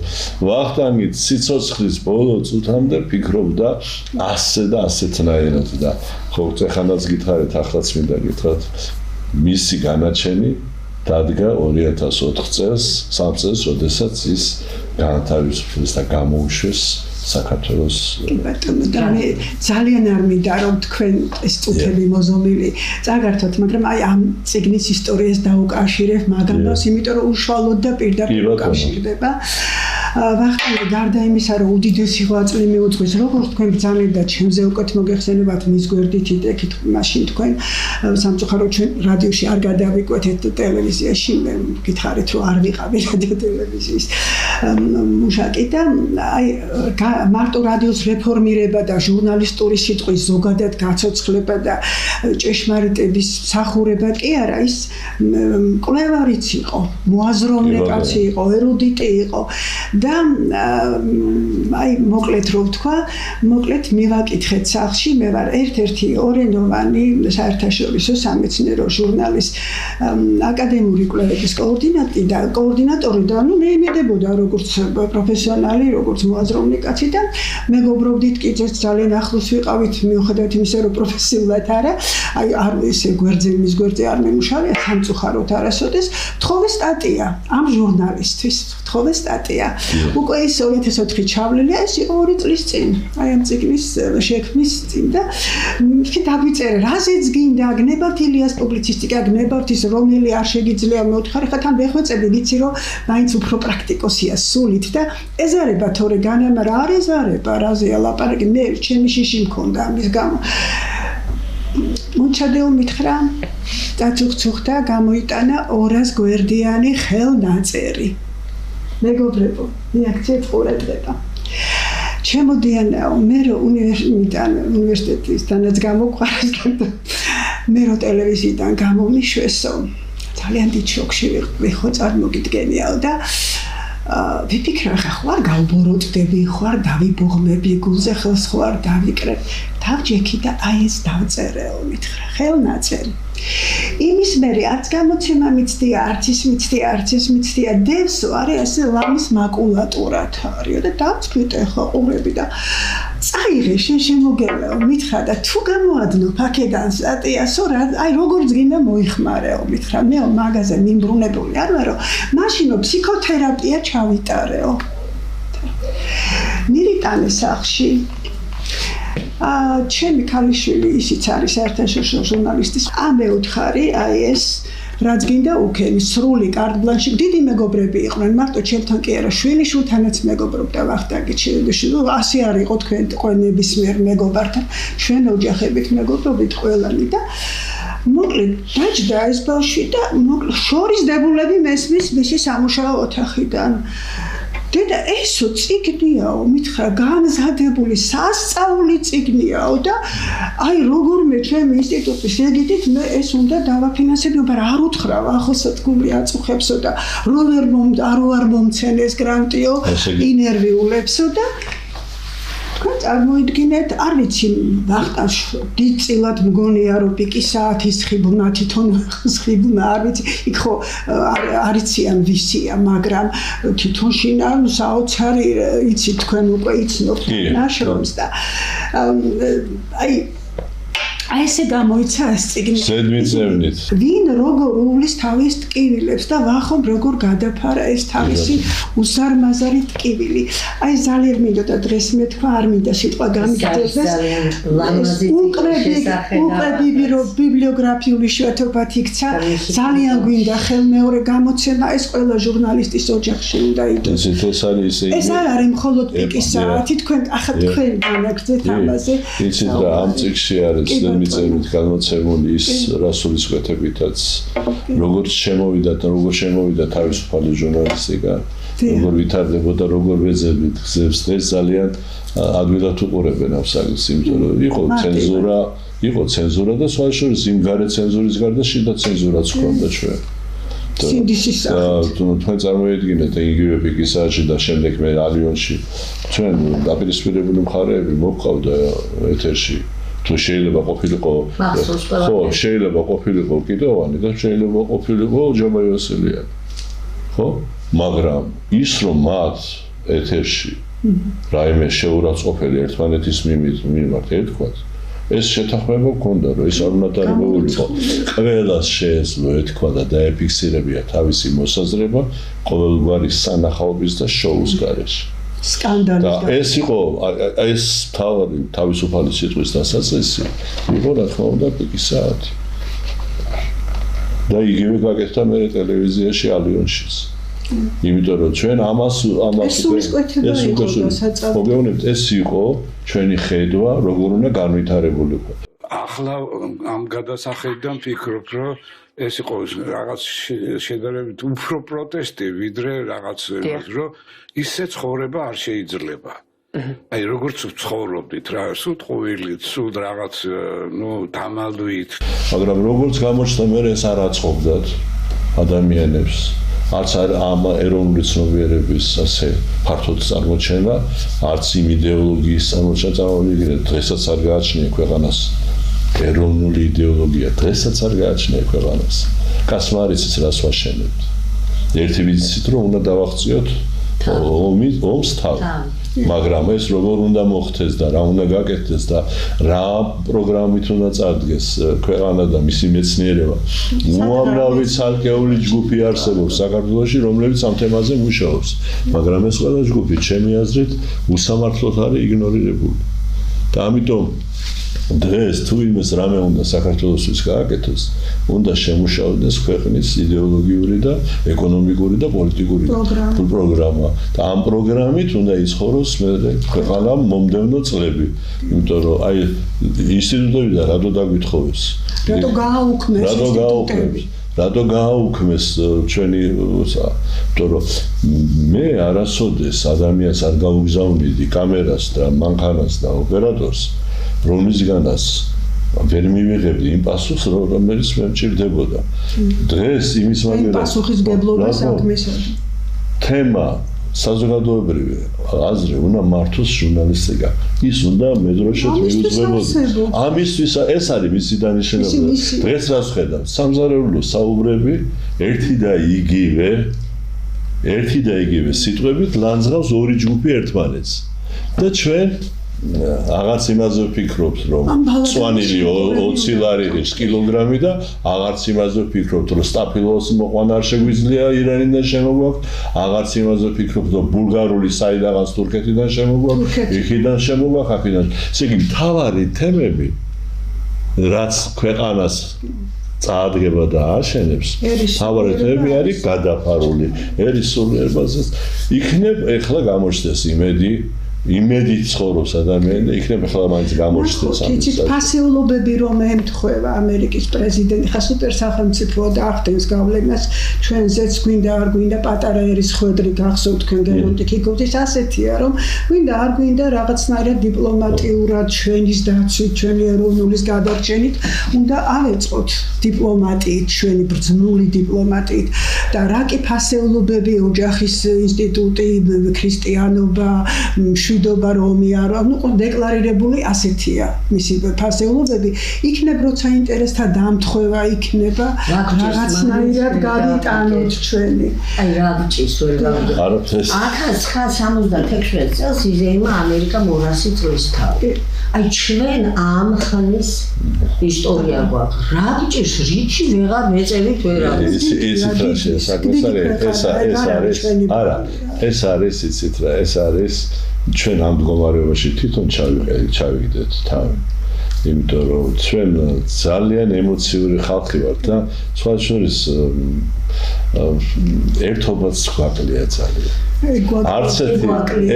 ვახტანგით სიცოცხლის ბოლო წუთამდე ფიქრობდა ასე და ასეთნაირად და ხო ეხანაც გითხარით ახლაც მინდა გითხრათ მისი განაჩენი დადგა 2004 წელს, 3 წელს, როდესაც ის განათავისუფლეს და გამოუშვეს საქართველოს. და მე ძალიან არ მინდა რომ თქვენ ეს წუთები მოზომილი წაგართოთ, მაგრამ აი ამ წიგნის ისტორიას დაუკავშირებ მაგამას, იმიტომ რომ უშუალოდ და პირდაპირ უკავშირდება. ვახტანგი გარდა იმისა, რომ უდიდესი ღვაწლი მიუძღვის, როგორც თქვენ ბრძანებთ და ჩემზე უკეთ მოგეხსენებათ მის გვერდით ეკით მაშინ თქვენ სამწუხაროდ ჩვენ რადიოში არ გადავიკვეთეთ ტელევიზიაში, მე გითხარით რომ არ ვიყავი რადიო ტელევიზიის მუშაკი და აი მარტო რადიოს რეფორმირება და ჟურნალისტური სიტყვის ზოგადად გაცოცხლება და ჭეშმარიტების მსახურება კი არა, ის მკვლევარიც იყო, მოაზროვნე კაცი იყო, ერუდიტი იყო და აი მოკლედ რო ვთქვა, მოკლედ მივაკითხეთ სახლში, მე ვარ ერთ-ერთი ორენოვანი საერთაშორისო სამეცნიერო ჟურნალის აკადემიური კვლევების კოორდინატორი და ნუ მე იმედებოდა როგორც პროფესიონალი, როგორც მოაზროვნე კაცი და მეგობრობდით კი ძალიან ახლოს ვიყავით მიუხედავად იმისა რომ პროფესიულად არა აი არ ესე მის გვერდზე არ მემუშავია სამწუხაროდ არასოდეს თხოვე სტატია ამ ჟურნალისტვის თხოვე სტატია უკვე ის 2004 ჩავლილია ეს იყო 2 წლის წინ აი ამ წიგნის შექმნის წინ და კი დაგვიწერე რაზეც გინდა გნებავთ ილიას პუბლიცისტიკა გნებავთ ის რომელი არ შეგიძლია მეუთხარი ხა თან ვეხვეწები ვიცი რომ მაინც უფრო პრაქტიკოსია სულით და ეზარება თორე განამა რა არ ეზარება რაზეა ლაპარაკი მე ჩემი შიში მქონდა ამის გამო მოჩადეო მითხრა დაწუხდა გამოიტანა 200 გვერდიანი ხელნაწერი მეგობრებო მიაქციეთ ყურადღება ჩემოდიანაო მე რო უნივერსიტეტისთანაც გამოყვარეს და მე რო ტელევიზიიდან გამომიშვესო ძალიან დიდ შოკში ვიყო წარმოგიდგენიაო და ვიფიქრე ხა ხوار გავბოროტდები, ხوار დავიბუღმები, გულზე ხელს ხوار დავიკრებ. დავჯექი და აი ეს დავწერეო, მითხრა, ხელნაწერი. იმის მერე არც გამოცემა მიცდია, არც ის მიცდია, არც ეს მიცდია, დევსო არის ასე ლამის მაკულატურად არისო და დავწყვიტე ხო ყურები და წაიღე შენ შემოგელეო, მითხრა და თუ გამოადნო აქედან სტატიასო, აი როგორც გინდა მოიხმარეო, მითხრა, მე მაგაზე მიმბრუნებული არ ვარო, მაშინო ფსიქოთერაპია ჩავიტარეო. მირიტანე სახლში ჩემი ქალიშვილი ისიც არის საერთაშორისო ჟურნალისტის ამეუთხარი აი ეს რაც გინდა უქენი სრული კარტ ბლანში დიდი მეგობრები იყვნენ მარტო ჩემთან კი არა შვილიშვილთანაც მეგობრობდა ვახტანგი ჩილდიშვილ ასე არ იყო თქვენ ნებისმიერ მეგობართან ჩვენ ოჯახებით მეგობრობით ყველანი და მოკლედ დაჯდა ეს ბავშვი და შორის დებულები მესმის მისი სამუშაო ოთახიდან დედა ესო წიგნიაო მითხრა გამზადებული სასწაული წიგნიაო და აი როგორმე ჩემი ინსტიტუტის ეგეთით მე ეს უნდა დავაფინანსებიო მაგრამ არ უთხრა ახალსადგური აწუხებსო და არ მომცენეს გრანტიო ინერვიულებსო და თქვენ წარმოიდგინეთ არ ვიცი ვახტანს დიდწილად მგონია რომ პიკი საათის ხიბნა თვითონ ხიბნა არ ვიცი იქ ხო არიციან ვისია მაგრამ თვითონ შინა საოცარი იცი თქვენ უკვე იცნობთ ნაშრომს და აი ესე გამოიცა ეს წიგნი ზედმიწევნით ვინ როგორ უვლის თავის ტკივილებს და ვახომ როგორ გადაფარა ეს თავისი უზარმაზარი ტკივილი აი ძალიან მინდოდა დღეს მე თქვა არ მინდა სიტყვა გამიგდეს უკრები რომ ბიბლიოგრაფიული შეერთებათ იქცა ძალიან გვინდა ხელმეორე გამოცემა ეს ყველა ჟურნალისტის ოჯახში უნდა იყოს ეს არ არის მხოლოდ პიკის საათი თქვენ ახლა თქვენ განაგრძეთ ამაზე იცით რა ამ წიგნში არის მიწევნით გამოცემული ის რასულის კვეთებითაც როგორც შემოვიდა თავისუფალი ჟურნალისტიკა როგორ ვითარდებოდა როგორ ვეძებით გზებს დღეს ძალიან ადვილად უყურებენ ამ საკითხს იმიტომ რომ იყო ცენზურა და სხვა შორის იმ გარე ცენზურის გარდა შიდა ცენზურაც ჰქონდა ჩვენ სინდისის თქვენ წარმოიდგინეთ იგივე პიკის საათში და შემდეგ მე ალიონში ჩვენ დაპირისპირებული მხარეები მოყავდა ეთერში თუ შეიძლება ყოფილიყო ხო შეიძლება ყოფილიყო კიდევანი და შეიძლება ყოფილიყო ჯაბა იოსელიანი ხო მაგრამ ის რომ მათ ეთერში რაიმე შეურაცხყოფელი ერთმანეთის მიმართ ეთქვათ ეს შეთანხმება გქონდა რომ ეს არ უნდა დარღვეულიყო ყველას შეეძლო ეთქვა და დაეფიქსირებია თავისი მოსაზრება ყოველგვარი სანახაობის და შოუს გარეშე სკანდალი და ეს იყო ეს თავისუფალი სიტყვის დასაწყისი იყო რა თქმა უნდა პიკის საათი და იგივე გაკეთდა მე ტელევიზიაში ალიონშიც იმიტომ რომ ჩვენ ამას მოგეუბნებით ეს იყო ჩვენი ხედვა როგორ უნდა განვითარებულიყო ახლა ამ გადასახედიდან ფიქრობ რომ ეს იყო რაღაც შედარებით უფრო პროტესტი ვიდრე რაღაც რომ ისე ცხოვრება არ შეიძლება აი როგორც ცხოვრობდით რა სულ ტყუილით სულ რაღაც დამალვით მაგრამ როგორც გამოჩნდა მე ეს არ აწყობდათ ადამიანებს არც ამ ეროვნული ცნობიერების ასე ფართოდ წარმოჩენა არც იმ იდეოლოგიის წარმოჩენა დღესაც არ გააჩნია ქვეყანას ეროვნული იდეოლოგია დღესაც არ გააჩნია ქვეყანას კაცმა არ იცის რას ვაშენებთ ერთი ვიცით რომ უნდა დავაღწიოთ ომს თავი მაგრამ ეს როგორ უნდა მოხდეს და რა უნდა გაკეთდეს და რა პროგრამით უნდა წარდგეს ქვეყანა და მისი მეცნიერება უამრავი ცალკეული ჯგუფი არსებობს საქართველოში რომლებიც ამ თემაზე მუშაობს მაგრამ ეს ყველა ჯგუფი ჩემი აზრით უსამართლოდ არის იგნორირებული და ამიტომ დღეს თუ იმას რამე უნდა საქართველოსთვის გააკეთოს უნდა შემუშავდეს ქვეყნის იდეოლოგიური და ეკონომიკური და პოლიტიკური პროგრამა და ამ პროგრამით უნდა იცხოვროს ქვეყანა მომდევნო წლები იმიტომ რომ აი ინსტიტუტებიდან რატო დაგვითხოვეს რატო გააუქმეს ჩვენი იმიტომ რომ მე არასოდეს ადამიანს არ გავუგზავნიდი კამერას და მანქანას და ოპერატორს რომლისგანაც ვერ მივიღებდი იმ პასუხს რომელიც მე მჭირდებოდა დღეს იმის მაგერად პასუხისგებლობა საქმესა თემა საზოგადოებრივი აზრი უნდა მართოს ჟურნალისტიკა. ის უნდა მედროშეთ მიუძღვებოდეს. ამისთვის ეს არის მისი დანიშნულება. დღეს რაც ხედავთ, სამზარეულო საუბრები ერთი და იგივე სიტყვებით ლანძღავს ორი ჯგუფი ერთმანეთს. და ჩვენ აღარც იმაზე ვფიქრობთ, რომ წვანილი 20 ლარი კილოგრამი და აღარც იმაზე ვფიქრობთ, რომ სტაფილოს მოყვანა არ შეგვიძლია ირანიდან შემოგვაქვს, აღარც იმაზე ვფიქრობთ, რომ ბულგარული საიდანაც თურქეთიდან შემოგვაქვს, იქიდან შემოგვაქვს, აქედან. ესე იგი, მთავარი თემები, რაც ქვეყანას წაადგება და აშენებს, მთავარი თემები არის გადაფარული, ერისულიერებაზე. იქნებ ახლა გამოჩნდეს იმედი ცხოვრობს ადამიანი და იქნებ ახლა მაინც გამოჩნდეს ამის. იცით, ფასეულობები რომ ემთხვევა ამერიკის პრეზიდენტი, ხა სუპერ სახელმწიფოა და ახდენს გავლენას ჩვენზეც გვინდა არ გვინდა პატარა ერის ხვედრი გახსოვთ თქვენ გერონტი კიკოვთის ასეთია რომ გვინდა არ გვინდა რაღაცნაირად დიპლომატიურად ჩვენის დაცვით, ჩვენი ეროვნულის გადარჩენით უნდა ავეწყოთ დიპლომატიით, ჩვენი ბრძნული დიპლომატიით და რა კი ფასეულობები ოჯახის ინსტიტუტი, ქრისტიანობა, მშვიდობა რომი არ ანუ დეკლარირებული ასეთია მისი ფასეულობები იქნებ როცა ინტერესთა დამთხევა იქნება რაღაცნაირად გავიტანოთ ჩვენი აი რა გჭირს ვერ გავიგე 1976 წელს იზეიმა ამერიკა 200 წლის თავი აი ჩვენ ამ ხნის ისტორია გვაქვს რა გჭირს რიჩი ვეღარ მეწევით ვერ არის ეს არის იცით რა ეს არის ჩვენ ამ მდგომარეობაში თვითონ ჩავიგდეთ თავი. იმიტომ რომ ჩვენ ძალიან ემოციური ხალხი ვართ და სხვა შორის ერთობაც გვაკლია ძალიან. არც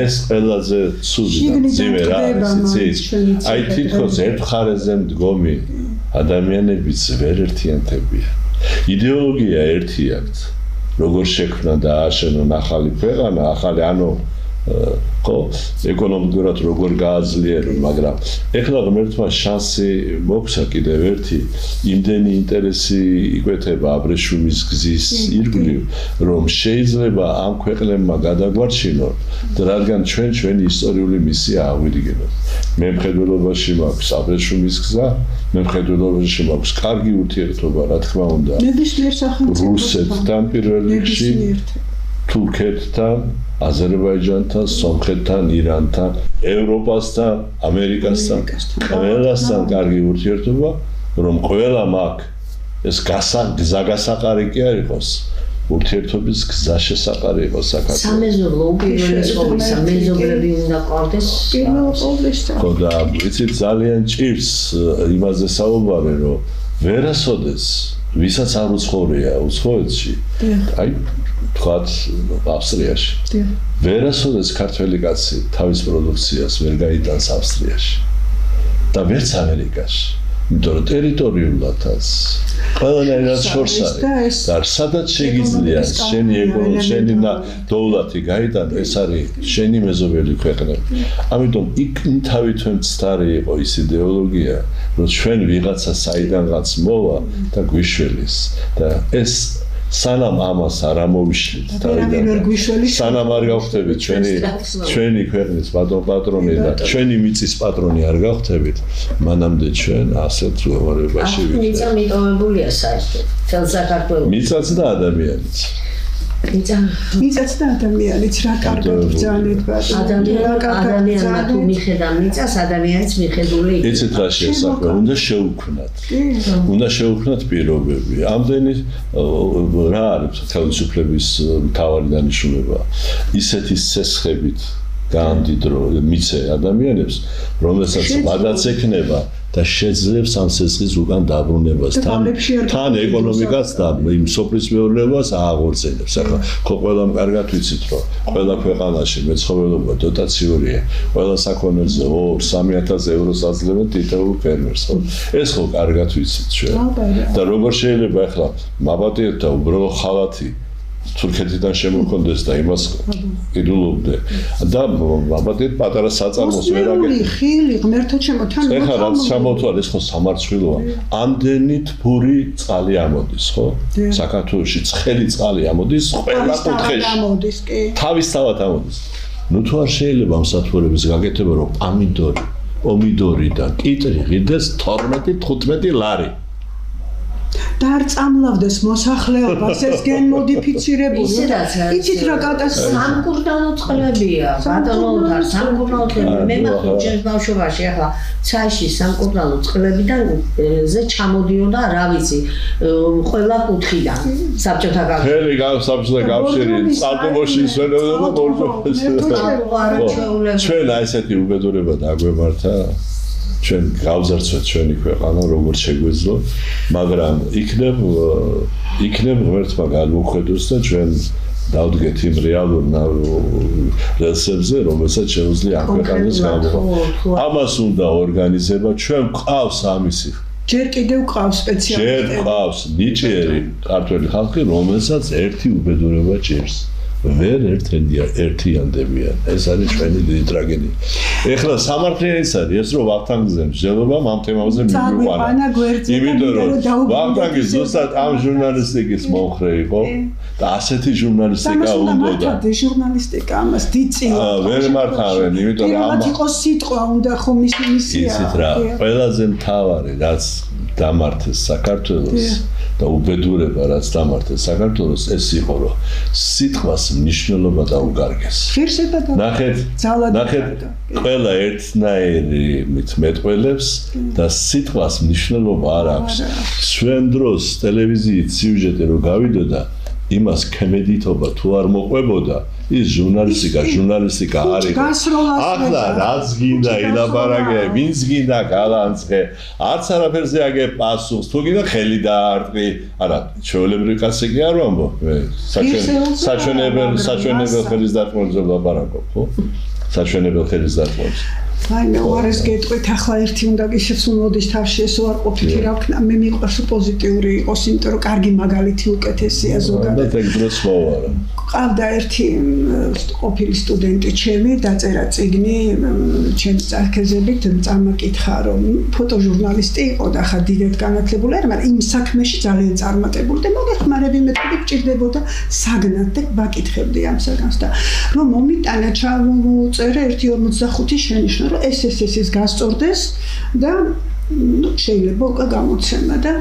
ეს ყველაზე ცუდი და ძიმე რა არის იცით. აი თითქოს ერთ მხარეზე მდგომი ადამიანებიც ვერ ერთიანდებიან. იდეოლოგია ერთი აქვს. როგორ შექმნა და ააშენონ ახალი ქვეყანა, ახალი ანუ ხო, ეკონომიკურად როგორ გააძლიერონ, მაგრამ ეხლა ღმერთმა შანსი მოგცა კიდევ ერთი, იმდენი ინტერესი იკვეთება აბრეშუმის გზის ირგვლივ, რომ შეიძლება ამ ქვეყნებმა გადაგვარჩინონ, რადგან ჩვენი ისტორიული მისია აღვიდგინოთ. მე მხედველობაში მაქვს აბრეშუმის გზა, მე მხედველობაში მაქვს კარგი ურთიერთობა, რა თქმა უნდა, რუსეთთან პირველ რიგში, თურქეთთან, აზერბაიჯანთან, სომხეთთან, ირანთან, ევროპასთან, ამერიკასთან, ყველასთან კარგი ურთიერთობა, რომ ყველა მაგ ეს გზაგასაყარი კი არ იყოს, ურთიერთობის გზა შესაყარი იყოს საქართველოს. სამეზობლო უპირველეს ყოვლისა მეზობლები უნდა ყავდეს. ხო და იცით ძალიან ჭირს იმაზე საუბარი, რომ ვერასოდეს ვისაც არ უცხოვრია უცხოეთში, აი თქვათ ავსტრიაში. ვერასოდეს ქართველი კაცი თავის პროდუქციას ვერ გაიტანს ავსტრიაში და ვერც ამერიკაში. იმიტომ რომ ტერიტორიულადაც ყველანაირად შორს არის და სადაც შეგიძლია შენი დოვლათი გაიტანო, ეს არის შენი მეზობელი ქვეყნები. ამიტომ იქ თავითვე მცდარი იყო ის იდეოლოგია, რომ ჩვენ ვიღაცა საიდანღაც მოვა და გვიშველის და ეს სანამ ამას არ ამოვიშლით თავიდან სანამ არ გავხდებით ჩვენი ქვეყნის პატრონი და ჩვენი მიწის პატრონი არ გავხდებით მანამდე ჩვენ ასეთ მდგომარეობაში ვიქნებით. მიწა მიტოვებულია საერთოდ თელ საქართველოს. მიწაც და ადამიანიც. მიწაც და ადამიანიც რა კარგად ბრძანეთ ადამიანმა თუ მიხედა მიწას ადამიანიც მიხედული იქნება. იცით რა შესაძლოა უნდა შევუქმნათ. უნდა შევუქმნათ პირობები. ამდენი რა არის ხელისუფლების მთავარი დანიშნულება. ისეთი სესხებით გაამდიდრო მიცე ადამიანებს, რომელსაც ვადაც ექნება და შეძლებს ამ სესხის უკან დაბრუნებას თან ეკონომიკას და იმ სოფლის მეურნეობას ააღორწინებს. ახლა ხო ყველამ კარგად ვიცით, რომ ყველა ქვეყანაში მეცხოველობა დოტაციურია, ყველა საქონელზე 2-3000 ევროს აძლევენ თითოეულ ფერმერს. ეს ხო კარგად ვიცით ჩვენ. და როგორ შეიძლება ახლა მაბატიებთა უბრალო ხალათი თურქეთიდან შემოქონდეს და იმას ყიდულობდე და აბადეთ პატარა საწარმოს ვერ აკეთებ. ხილი ღმერთო ჩემო თან ეხლა რაც ჩამოთვალეს ხო სამარცხვილოა. ამდენი თბური წყალი ამოდის, ხო? საქართველოში ცხელი წყალი ამოდის ყველა კუთხეში. ამოდის კი. თავისთავად ამოდის. ნუ თუ არ შეიძლება ამ სათბურების გაკეთება, რომ პომიდორიდან კიტრი ღირდეს 12-15 ლარი. და არ წამლავდეს მოსახლეობას ეს გენმოდიფიცირებული. იცით რა კატასტროფა. სამკურნალო წყლებია. ბატონო, სამკურნალო წყლები. მე მახო ჩემს ბავშვობაში ახლა ცაიში სამკურნალო წყლებიდან ზე ჩამოდიოდა, რა ვიცი, ყველა კუთხიდან. საბჭოთა კავშირი. ხელი საბჭოთა კავშირი, სტატუმოში ისვენებდა და ბორჯომეს. ჩვენ ესეთი უბედურება დაგვემართა. ჩვენ გავზარცვეთ ჩვენი ქვეყანა როგორც შეგვეძლო, მაგრამ იქნებ ღმერთმა განუხედოს და ჩვენ დავდგეთ იმ რეალურ რელსებზე, რომელსაც შეუძლია ამ ქვეყანას გამოვა. ამას უნდა ორგანიზება, ჩვენ გვყავს ამისი. ჯერ კიდევ ყავს სპეციალისტები. ჯერ ყავს ნიჭიერი ქართველი ხალხი, რომელსაც ერთი უბედურება ჭირს. ვერ ერთიანდებიან. ეს არის ჩვენი დიდი ტრაგედია. ეხლა სამართლიანიც არის ეს, რომ ვახტანგზე მსჯელობამ ამ თემაზე მიგვიყვანა. იმიტომ რომ ვახტანგი ზუსტად ამ ჟურნალისტიკის მომხრე იყო და ასეთი ჟურნალისტიკა უნდოდა. ჟურნალისტიკა ამას დიწია. ვერ მართავენ, იმიტომ რომ ამათ იყოს სიტყვა უნდა ხომ მისია. იცით რა, ყველაზე მთავარი რაც დამართეს საქართველოს და უბედურება რაც დამართეს საქართველოს ეს იყო რომ სიტყვას მნიშვნელობა დაუკარგეს. ნახეთ ყველა ერთნაირი მეტყველებს და სიტყვას მნიშვნელობა არ აქვს. ჩვენ დროს ტელევიზიით სიუჟეტი რო გავიდოდა იმას კემედიტობა თუ არ მოყვებოდა ის ჟურნალისტიკა არ იყო. ახლა რაც გინდა ილაპარაკე, ვინც გინდა გალანძღე, არც არაფერზე აგებ პასუხს, თუ გინდა ხელი დაარტყი. არა, ჩვეულებრივი კაცი კი არ ვამბობ. საჩვენებელ ხელის დარტყმაზე ვლაპარაკობ, ხო? საჩვენებელ ხელის დარტყმაზე. აი მე უარეს გეტყვით ახლა ერთი უნდა გიშეცუნოდეს თავში ესო არ ყოფილი რა ვქნა მე მიყვარს პოზიტიური იყოს იმიტომ რომ კარგი მაგალითი უკეთესია ზოგადად და ეგ დროს მოვარა ყავდა ერთი ყოფილი სტუდენტი ჩემი დაწერა წიგნი ჩემს წარქეზებით წამაკითხა რომ ფოტოჟურნალისტი იყო და ხა დიდად განათლებული არა მაგრამ იმ საქმეში ძალიან წარმატებული და მოგეხმარები მეთქი ჭირდებოდა საგნად და ვაკითხებდი ამ საგანს და რომ მომიტანა ჩავწერე 1.45 შენიშნა რომ ეს გასწორდეს და შეიძლება უკვე გამოცემა და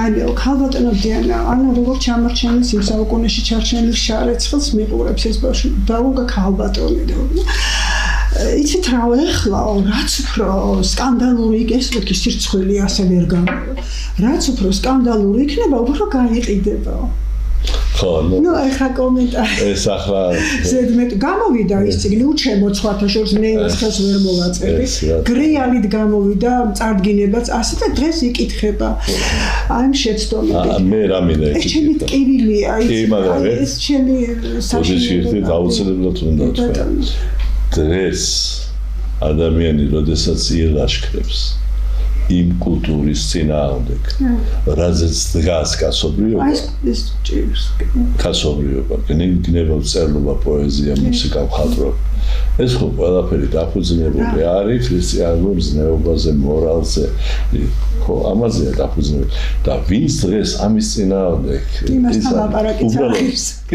აიო ქალბატონო დიანა ანუ როგორ ჩამორჩენილს იმ საუკუნეში ჩარჩენილ შარეცხილს მიყურებს ეს ბავშვი და უკვე ქალბატონი და იცით რა ეხლა რაც უფრო სკანდალური ეს ვთქვი სირცხვილი ასე ვერ გამოვა რაც უფრო სკანდალური იქნება უფრო გაიყიდება ხო, ნუ ახლა კომენტარი. ეს ახლა ზედმეტ გამოვიდა ის წიგნი უჩემო სხვათა შორის მე ეს ხელს ვერ მოვაწერი. გრეალით გამოვიდა წარდგინებაც ასე და დღეს იკითხება. აი ამ შეცდომებით. მე რამინდა ეს ჩემი ტკივილია ეს ჩემი საშიში დაუცილებლად უნდა თქვა. დღეს ადამიანი როდესაც ილაშქრებს იმ კულტურის წინააღმდეგ, რაზეც დგას კაცობრიობა, ეს ჭირს. კაცობრიობა, გნება წერლობა, პოეზია, მუსიკა, მხატვრობა. ეს ხო ყველაფერი დაფუძნებული არის ქრისტიანულ ზნეობაზე, მორალზე. ხო, ამაზეა დაფუძნებული. და ვინც დღეს ამის წინააღმდეგ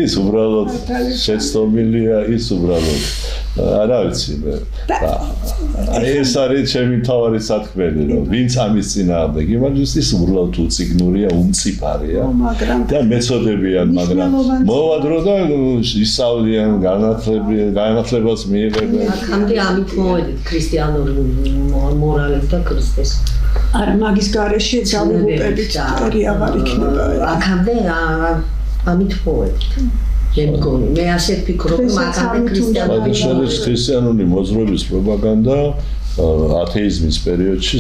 ის უბრალოდ შეცდომილია, ის უბრალოდ არა ვიცი მე. აი ეს არის ჩემი მთავარი სათქმელი, რომ ვინც ამის წინააღმდეგ იმაჯის ის უბრალოდ უციგნურია, უმწიფარია და მეწოდებიან, მაგრამ მოვადრო და ისწავლიან, განათლებას მიიღებენ. აქამდე ამით მოვედით ქრისტიანული მორალით და ქრისტეს. არა მაგის გარეშე ძალებებით რეალ იქნება. აქამდე ამით მოვედით. მე ასე ვფიქრობ, მაგამდე ქრისტიანული მოძრაობის პროპაგანდა ათეიზმის პერიოდში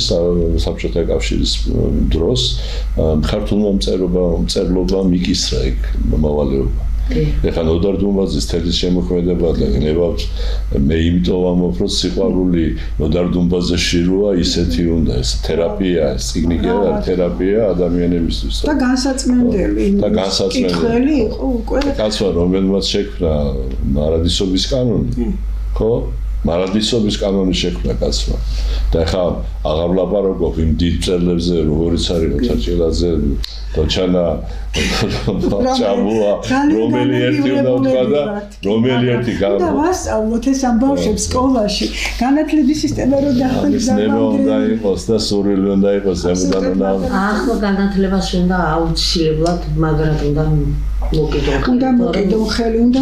საბჭოთა კავშირის დროს ქართულმა მწერლობამ იკისრა იქ მოვალეობა. ეხლა ნოდარ დუმბაძის თელის შემოქმედება და გნებავთ მე იმიტომ ვამბობ რომ სიყვარული ნოდარ დუმბაძე შიროა ისეთი უნდა ეს თერაპია ეს ციგნიკია თერაპია ადამიანებისთვის და განსაწმენდელი კითხველი იყო უკვე კაცმა რომელმაც შექმნა მარადისობის კანონი ხო მარადისობის კანონი შექმნა კაცმა და ეხლა აღარ ვლაპარაკობ იმ დიდ მწერლებზე როგორიც არის ოთარჭილაძე დოჩანა ჩამოა რომელი ერთი უნდა თქვა და რომელი ერთი და ვასწავლოთ ეს ამ ბავშვებს სკოლაში განათლების სისტემა რო დახვეწა უნდა იყოს და სურვილი უნდა იყოს ზემოდან უნდა ახლა განათლებას უნდა აუცილებლად მაგრამ უნდა მოკიდონ ხელი უნდა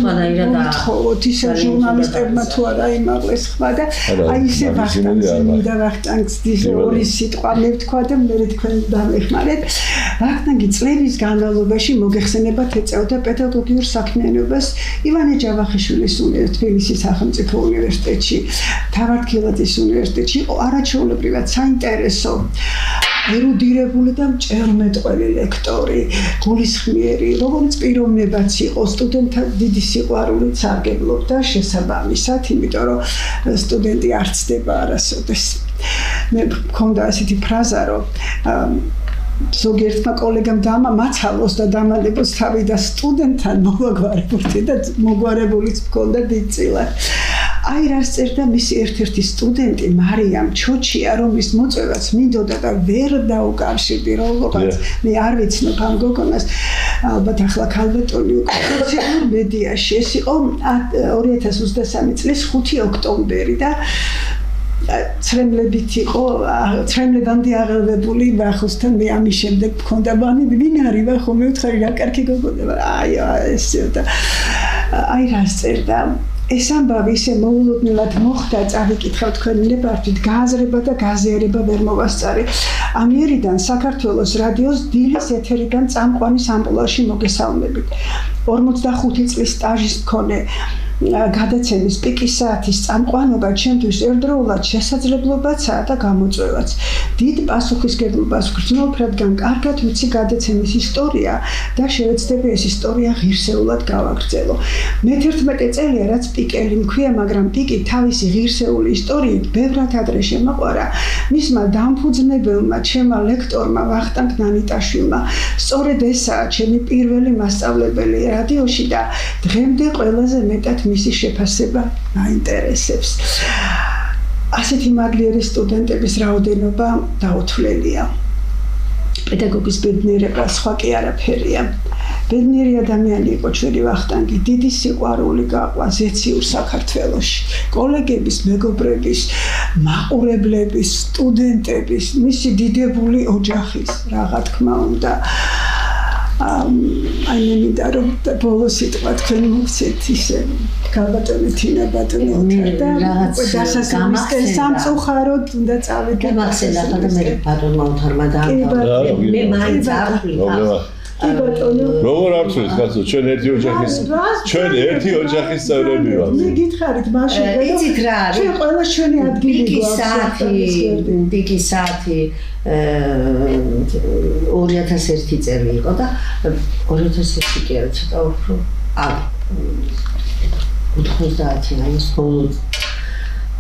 მოთხოვოთ ისე ჟურნალისტებმა თუ არა იმაღლეს ხმა და აი ისე ვახტანგს ორი სიტყვა მე ვთქვა და მე თქვენ დამეხმარეთ ვახტანგი წლების განმავლობაში მოგეხსენებათ ეწეოდა პედაგოგიურ საქმიანობას ივანე ჯავახიშვილის თბილისის სახელმწიფო უნივერსიტეტში თავადქილაძის უნივერსიტეტში იყო არაჩვეულებრივად საინტერესო ერუდირებული და მჭერმეტყველი ლექტორი, გულისხმიერი, როგორც პიროვნებაც იყო, სტუდენტთა დიდი სიყვარულით სარგებლობდა შესაბამისად, იმიტომ რომ სტუდენტი არ ცდება არასოდეს. მე მქონდა ასეთი ფრაზა, რომ ზოგიერთმა კოლეგამ მაცალოს და დამალებას თავი და სტუდენტთან მოვაგვარებოდი და მოგვარებულიც მქონდა დიდწილად. აი რას წერდა მისი ერთ-ერთი სტუდენტი მარიამ ჩოჩია, რომლის მოწვევაც მინდოდა და ვერ დაუკავშირდი როგორღაც მე არ ვიცნობ ამ გოგონას ალბათ ახლა ქალბატონი უკვე მედიაში ეს იყო 2023 წლის 5 ოქტომბერი და ცრემლებით იყო ცრემლებამდე აღელვებული ვახოსთან მე ამის შემდეგ მქონდა ვინ არის ვახო მე ვთხარი რა კარგი გოგონა ესე და აი რას წერდა ეს ამბავი ისე მოულოდნელად მოხდა წავიკითხავ თქვენ ნებართვით გააზრება და გაზიარება ვერ მოვასწარი ამიერიდან საქართველოს რადიოს დილის ეთერიდან წამყვანის ამბულაში მოგესალმებით 45 წლის სტაჟის მქონე გადაცემის პიკის საათის წამყვანობა ჩემთვის ერთდროულად შესაძლებლობაცაა და გამოწვევაც. დიდ პასუხისგებლობას ვგრძნობ, რადგან კარგად ვიცი გადაცემის ისტორია და შევეცდები ეს ისტორია ღირსეულად გავაგრძელო. მე-11 წელია რაც პიკელი მქვია, მაგრამ პიკი თავისი ღირსეული ისტორიით ბევრად ადრე შემოყვარა მისმა დამფუძნებელმა, ჩემმა ლექტორმა ვახტანგ ნანიტაშვილმა. სწორედ ესაა ჩემი პირველი მასწავლებელი რადიოში და დღემდე ყველაზე მეტად მისი შეფასება მაინტერესებს. ასეთი მაგლიერი სტუდენტების რაოდენობა დაუთვლელია. პედაგოგის ბედნიერება სხვა კი არაფერია. ბედნიერი ადამიანი იყო ჩვენი ვახტანგი, დიდი სიყვარული გაყვა ზეციურ საქართველოში. კოლეგების, მეგობრების, მაყურებლების, სტუდენტების, მისი დიდებული ოჯახის, რა თქმა უნდა. აი მე მინდა რომ ბოლო სიტყვა თქვენ მოგცეთ ისე ქალბატონი თინა ბატონი და დასასრულისკენ სამწუხაროდ უნდა წავიდე მახსენდა ხა და მე ბატონმა უთარმა და მე მაინც არ ვიყავ როგორ არ ვთვლით კაცო ჩვენ ერთი ოჯახის წევრები ვართ მე გითხარით მაშინ იცით რა არის ჩვენ ყველა ჩვენი ადგილი პიკი საათი 2001 წელი იყო და 2001 კი არა ცოტა უფრო 90-იანი ბოლოს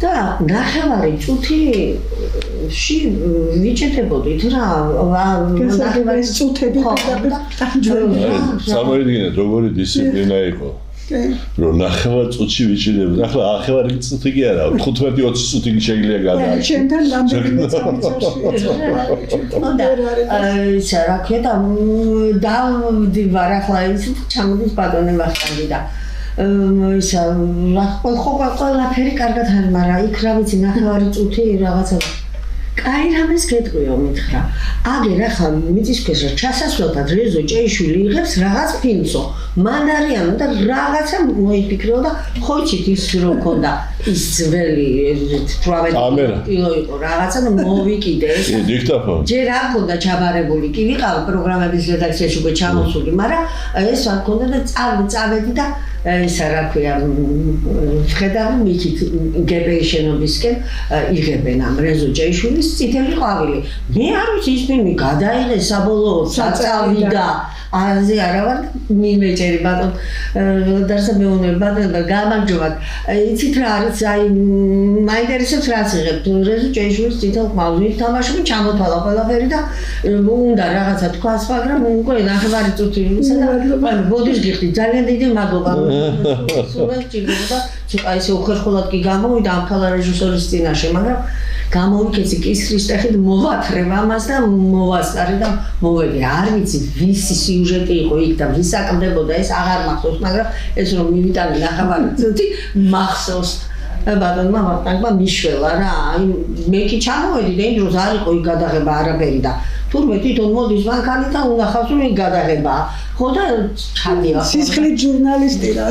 და ნახევარი წუთიში ვიჭდებოდით რა ნახევარი წუთები სამოიდგინეთ როგორი დისციპლინა იყო რომ ნახევარ წუთში ვიჭდებოდით ახლა ნახევარი წუთი კი არა 15-20 წუთი შეიძლება გადააჭრა ჩემთან რამდენიმე წამიწაში ისე რა ქვია და ვარ ახლა ის ჩამოდის ბატონი ვახტანგი და ისა ყველაფერი კარგად არის, მაგრამ იქ რა ვიცი ნახევარი წუთი რაღაცა კაი რამეს გეტყვიო მითხრა. აგერ ახლა მიწისქვეშ ჩასასვლელად რეზო ჭეიშვილი იღებს რაღაც ფინცო. მან არიან და რაღაცა მოიფიქრეო და ხოჭით ის რო ქონდა ის ძველი კილო იყო რაღაცა და მოვიკიდე ეს. დიქტაფონი. ჯერ არ ქონდა ჩაბარებული, კი ვიყავ პროგრამების რედაქციაში უკვე ჩამოსული, მაგრამ ეს არ ქონდა და წავედი და ისა რა ქვია ხედავ მიქით გებეის შენობისკენ იღებენ ამ რეზო ჭეიშვილის წითელი ყვავილი მე არ ვიცი ის ფილმი გადაიღეს საბოლოოდ საწავიდა აზე არა ვარ მიმეჭერი ბატონ დარსა მეუბნები ბატონო გამარჯობათ იცით რა არის აი მაინტერესებს რას იღებთ რეზო ჭეიშვილის წითელ ყვავილით თამაშობენ ჩამოთვალა ყველაფერი და უნდა რაღაცა თქვას მაგრამ უკვე ნახევარი წუთი ისა და ბოდის გიხდი ძალიან დიდი მადლობა სულ ჭირდება ცოტა ისე უხერხულად კი გამოვიდა ამ ქალა რეჟისორის წინაშე მაგრამ გამოვიქეცი კისრის ტეხით მოვათრებ ამას და მოვასწარე და მოვედი არ ვიცი ვისი სიუჟეტი იყო იქ და ვის აკვდებოდა ეს აღარ მახსოვს მაგრამ ეს რომ მივიტანე ნახევარი წუთი მახსოვს ბატონმა ვახტანგმა მიშველა რა აი მე კი ჩამოვედი და იმ დროს არ იყო იქ გადაღება არაფერი და თურმე თვითონ მოდის მანქანი და უნახავს რომ იქ გადაღება ხო და ჩადივა სისხლით ჟურნალისტი რა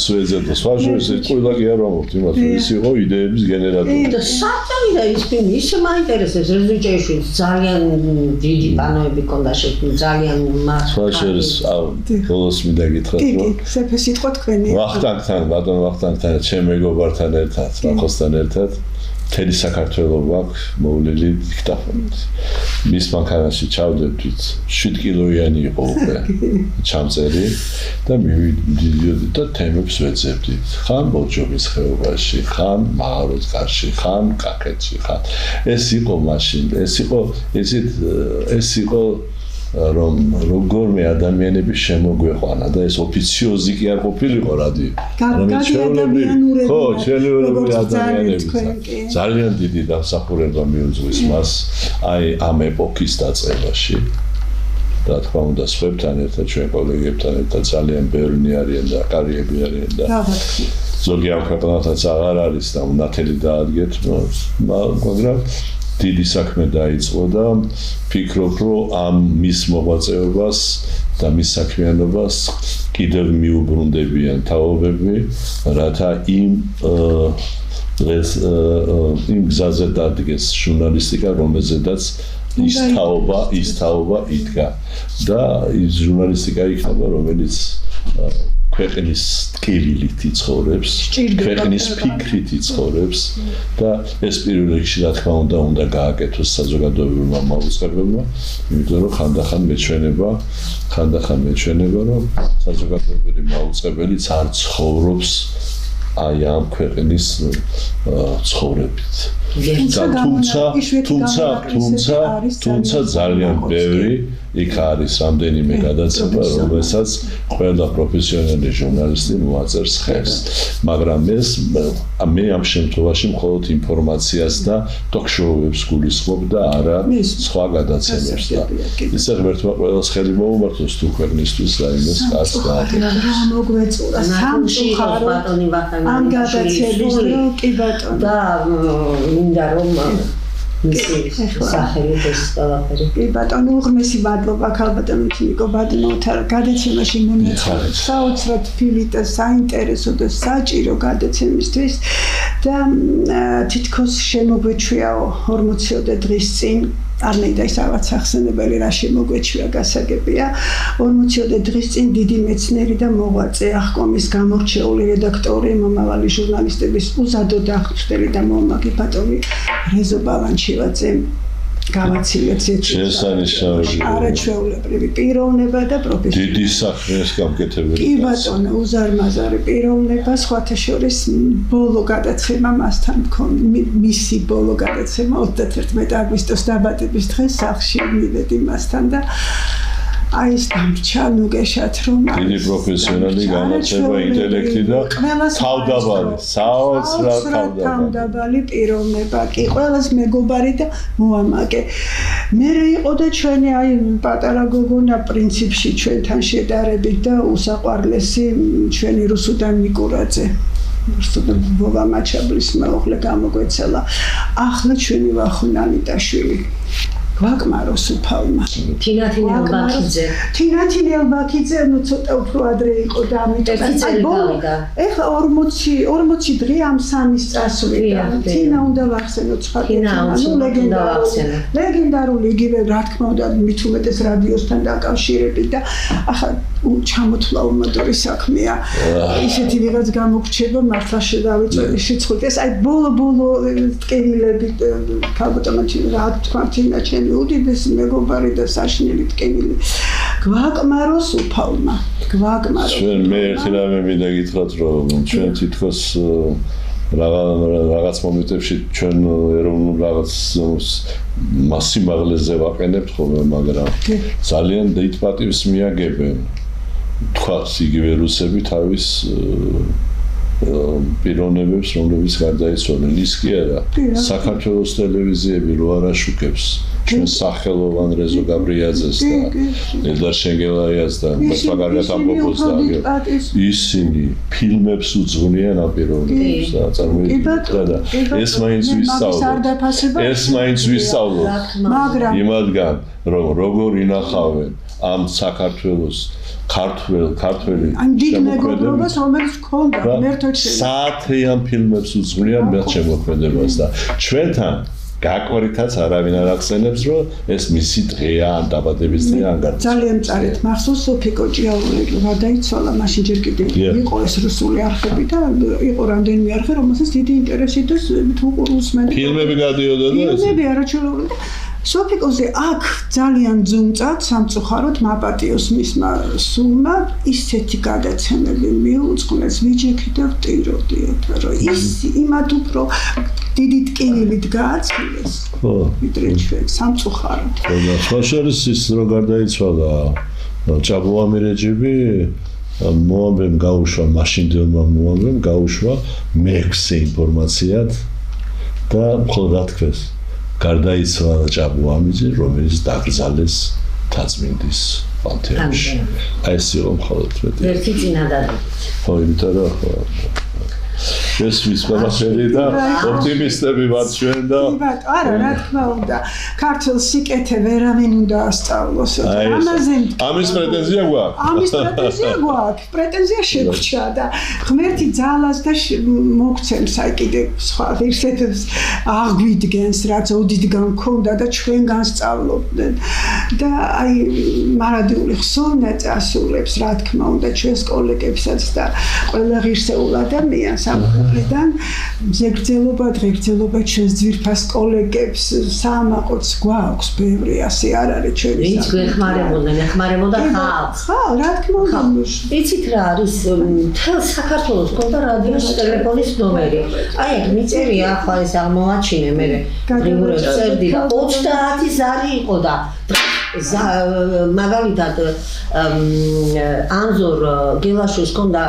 სუეცერტოს ვაშოს ყველა კი არ ვამბობთ იმას რომ ის იყო იდეების გენერატორი და საწავიდა ის ფილმი ისე მაინტერესებს რეზო ჭეიშვილს ძალიან დიდი პანოები ჰქონდა შექმნილი ძალიან ვაშოს ბოლოს მინდა გითხრათ რომ სეფე სიტყვა თქვენი ვახტანგთან ბატონ ვახტანგთან ჩემ მეგობართან ერთად რახოსთან ერთად მთელი საქართველო გვაქვს მოვლილი დიქტაფონით. მის მანქანაში ჩავდებდით 7 კილოიანი იყო უკვე ჩამწერი და მივიდიოდით და თემებს ვეძებდით. ხან ბორჯომის ხეობაში, ხან მაღაროთკარში, ხან კაკეთში, ხან ეს იყო მაშინ, ეს იყო რომ როგორმე ადამიანები შემოგვეყვანა და ეს ოფიციოზი კი არ ყოფილიყო რადიო. ხო, ჩვეულებრივი ადამიანები. ძალიან დიდი დამსახურება მიუძღვის მას აი ამ ეპოქის დაწყებაში. რა თქმა უნდა, სხვებთან ერთად, ჩვენ კოლეგებთან ერთად ძალიან ბევრი არიან და კარიები არიან და ზოგი ამ ქვეყნათაც აღარ არის და უნათელი დაადგეთ, მაგრამ დიდი საქმე დაიწყო და ფიქრობ, რომ ამ მის მოღვაწეობას და მის საქმიანობას კიდევ მიუბრუნდებიან თაობები, რათა იმ გზაზე დადგეს ჟურნალისტიკა, რომელზედაც ის თაობა იდგა და ის ჟურნალისტიკა იქნება, რომელიც ქვეყნის ტკივილით იცხოვრებს, ქვეყნის ფიქრით იცხოვრებს და ეს პირველ რიგში რა თქმა უნდა გააკეთოს საზოგადოებრივმა მაუწყებელმა, იმიტომ რომ ხანდახან მეჩვენება, რომ საზოგადოებრივი მაუწყებელიც არ ცხოვრობს აი ამ ქვეყნის ცხოვრებით. თუმცა ძალიან ბევრი იქ არის რამდენიმე გადაცემა, რომელსაც ყველა პროფესიონალი ჟურნალისტი მოაწერს ხელს. მაგრამ მე ამ შემთხვევაში მხოლოდ ინფორმაციას და ტოქ-შოუებს გულისხმობ და არა სხვა გადაცემებს. ისე ღმერთმა ყველას ხელი მოუმართოს თუ ქვეყნისთვის რაიმეს კარს გააკეთოს. რა მოგვეწურა სამწუხაროდ ამ გადაცემის დრო კი ბატონო და მინდა რომ სახელით ეს ყველაფერი. კი ბატონო, უღრმესი მადლობა ქალბატონო თინიკო ბადმოთა გადაცემაში მონაწილეობისთვის. საოცრად ფილით და საინტერესო და საჭირო გადაცემისთვის და თითქოს შემოგვეჩვიაო 40-ოდე დღის წინ არ მინდა ის რაღაც ახსენებელი რა შემოგვეჩვია გასაგებია 40-ოდე დღის წინ დიდი მეცნიერი და მოღვაწე აღკომის გამორჩეული რედაქტორი მომავალი ჟურნალისტების უზადო დახვდელი და მომაგი ბატონი რეზო ბალანჩივაძე გავაცილეთ შესანიშნავი არაჩვეულებრივი პიროვნება და პროფესია დიდი საქმის გამკეთებელი კი ბატონო უზარმაზარი პიროვნება სხვათა შორის ბოლო გადაცემა მასთან მისი ბოლო გადაცემა 31 აგვისტოს დაბადების დღეს სახლში მივედი მასთან და აი ეს დამრჩა ნუგეშათ რომ დიდი პროფესიონალი განათლება ინტელექტი და თავდაბალი საოცრად თავდაბალი პიროვნება კი ყველას მეგობარი და მოამაგე მე იყო და ჩვენი აი პატარა გოგონა პრინციპში ჩვენთან შედარებით და უსაყვარლესი ჩვენი რუსუდან მიკურაძე რუსუდან ბობა მაჩაბლის მეუღლე გამოგვეცალა ახლა ჩვენი ვახუნანიტაშვილი გვაკმარო სუფალმა. თინათინელ ბაქიძე. თინათინელ ბაქიძე ნუ ცოტა უფრო ადრე იყო და ამიტომ ეხლა 40 დღე ამ სამის წასვლიდა. თინა უნდა ვახსენოთ ლეგენდარული იგივე რა თქმა უნდა მით უმეტეს რადიოსთან დაკავშირებით და ახლა ჩამოთვლა უმადური საქმეა. ისეთი ვიღაც გამოგრჩება მართლა შედავიწერი სიცხვილეს. აი ბოლო ტკევილები ქალბატონი რა თქვა თინა ჩემი უდიდესი მეგობარი და საშინელი ტკევილი. გვაკმარო სუფალმა. ჩვენ მე ერთი რამე მინდა გითხრათ რომ ჩვენ თითქოს რაღაც მომენტებში ჩვენ ეროვნულ რაღაც მასიმაღლეზე ვაყენებთ ხოლმე მაგრამ ძალიან დიდ პატივს მიაგებენ თქვათ იგივე რუსები თავის პიროვნებებს რომლებიც გარდაიცვალნენ ის კი არა საქართველოს ტელევიზიები რო არ აშუქებს ჩვენ სახელოვან რეზო გაბრიაძეს და ელდარ შენგელაიას და მაგალითად ამბობს და ისინი ფილმებს უძღვნიან ამ პიროვნებებს და წარმოიდგინეთ და ეს მაინც ვისწავლოთ მაგრამ იმადგან რომ როგორ ინახავენ ამ საქართველოს ქართველი ამ დიდ მეგობრობას რომელიც ქონდა მერთოჩი საათიან ფილმებს უძღვნიან მე შემოქმედებას და ჩვენთან გაკვირითაც არავინ არ ახსენებს რომ ეს მისი დღეა ან დაბადების დღეა ან გარდაცვალება ძალიან მწარეთ მახსოვს სოფიკო ჭიაური გადაიცვალა მაშინ ჯერ კიდევ იყო ეს რუსული არხები და იყო რამდენიმე არხი რომელსაც დიდი ინტერესი და თუ რუსმენ ფილმები გადიოდა და ფილმები არაჩვეულებრივი სოფიკოზე აქ ძალიან ძუნწად სამწუხაროდ მაპატიოს მისმა სულმა ისეთი გადაცემები მიუძღვნეს ვიჯექი და ვტიროდიოთ რომ ის იმათ უფრო დიდი ტკივილით გააცილეს ვიდრე ჩვენ სამწუხაროდ და ხაშერის ის რო გარდაიცვალა ჭაბუამი რეჯიბი მოამბემ გაუშვა მაშინდელმა მოამბემ გაუშვა მეექვსე ინფორმაციად და მხოლოდ რა თქვეს გარდაიცვალა ჭაბუამიძე რომელიც დაკრძალეს თაწმინდის პანთეონში აი ეს იყო მხოლოდ ერთი წინადადი ხო იმიტომ რომ ეს ვისმენახელი და ოპტიმისტები ვართ ჩვენ და არა რა თქმა უნდა ქართულ სიკეთე ვერავინ უნდა ასწავლოს ამაზე ამის პრეტენზია გვაქვს პრეტენზია შეგვჭა და ღმერთი ძალას და მოგცემს აი კიდე სხვა ღირსებებს აღვიდგენს რაც ოდითგან ქონდა და ჩვენგან სწავლობდნენ და აი მარადიული ხსოვნა წასულებს რა თქმა უნდა ჩვენს კოლეგებსაც და ყველა ღირსეულ ადამიანს სამყაროდან ზეგრძელობა დღეგრძელობა ჩვენს ძვირფას კოლეგებს საამაყოც გვაქვს ბევრი ასე არ არის ჩვენი ვინც ეხმარებოდა ხალხს ხო რა თქმა უნდა იცით რა არის მთელ საქართველოს ქონდა რადიოს ტელეფონის ნომერი აი აქ მიწერია ახლა ეს აღმოაჩინე მე რეგულარულად წერდი და 30 ზარი იყო და მაგალითად ანზორ გელაშვილს ქონდა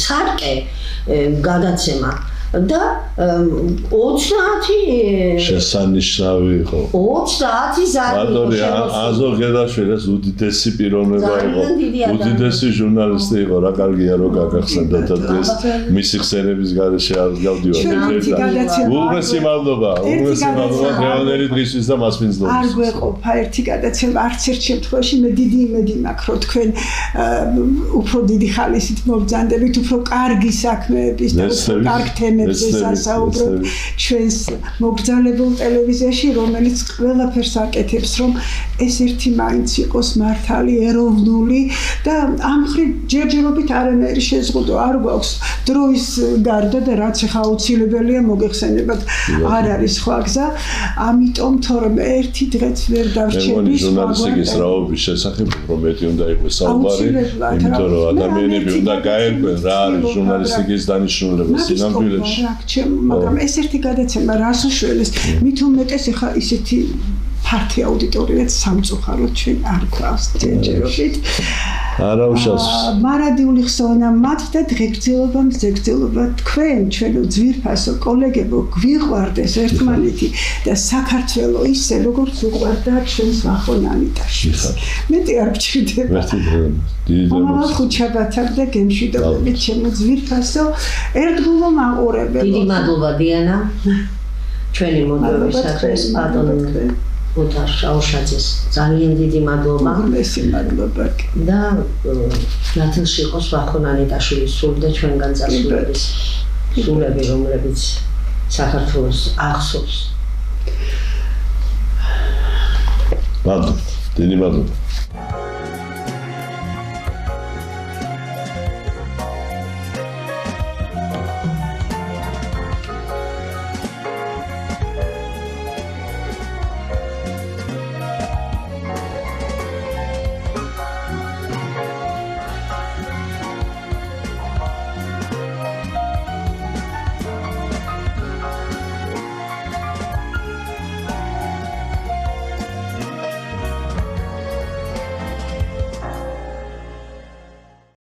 სარკე გადაცემა და 30 შესანიშნავი იყო 30 ზარი ანზორ გელაშვილის უდიდესი პიროვნება იყო უდიდესი ჟურნალისტი იყო რა კარგია რომ გაგახსენდათ დღეს მისი ხსენების გარეშე არ გავდივართ უღრესი მადლობა დღევანდელი დღისთვის და მასპინძლობის არ გვეყოფა ერთი გადაცემა არც ერთ შემთხვევაში მე დიდი იმედი მაქვს რომ თქვენ უფრო დიდი ხალისით მობრძანდებით უფრო კარგი საქმეების და უფრო კარგ თემებზე სასაუბრობ ჩვენს მოგრძალებულ ტელევიზიაში რომელიც ყველაფერს აკეთებს რომ ეს ერთი მაინც იყოს მართალი ეროვნული და ამ მხრივ ჯერჯერობით არანაირი შეზღუდვა არ გვაქვს დროის გარდა და რაც ახლა აუცილებელია მოგეხსენებათ არ არის სხვა გზა ამიტომ თორემ ერთი დღეც ვერ დავრჩები ჟურნალისტიკის რაობის შესახებ უფრო მეტი უნდა იყოს საუბარი იმიტომ რომ ადამიანები უნდა გაერკვენ რა არის ჟურნალისტიკის დანიშნულება სინამდვილეში მაგრამ ეს ერთი გადაცემა რას უშველეს მით უმეტეს ახლა ისეთი ფართი აუდიტორიაც სამწუხაროდ ჩვენ არ გვაქვს ჯერჯერობით არა უშავს მარადიული ხსოვნა მათ და დღეგრძელობა მზეგრძელობა თქვენ ჩვენო ძვირფასო კოლეგებო გვიყვარდეს ერთმანეთი და საქართველო ისე როგორც უყვარდა ჩვენს ვახონანიტაში მეტი არ გჭირდება მომავალ ხუთშაბათად და გემშვიდობებით ჩემო ძვირფასო ერთგულო მაყურებელო დიდი მადლობა დიანა ჩვენი მოდროვისათვის ბატონ ოდარ შაუშაძეს ძალიან დიდი მადლობა. უღრმესი მადლობა. და ნათელში იყოს ვახონანიტაშვილის სული და ჩვენგან წასულების სულები, რომლებიც საქართველოს ახსოვს. მადლობა, დიდი მადლობა.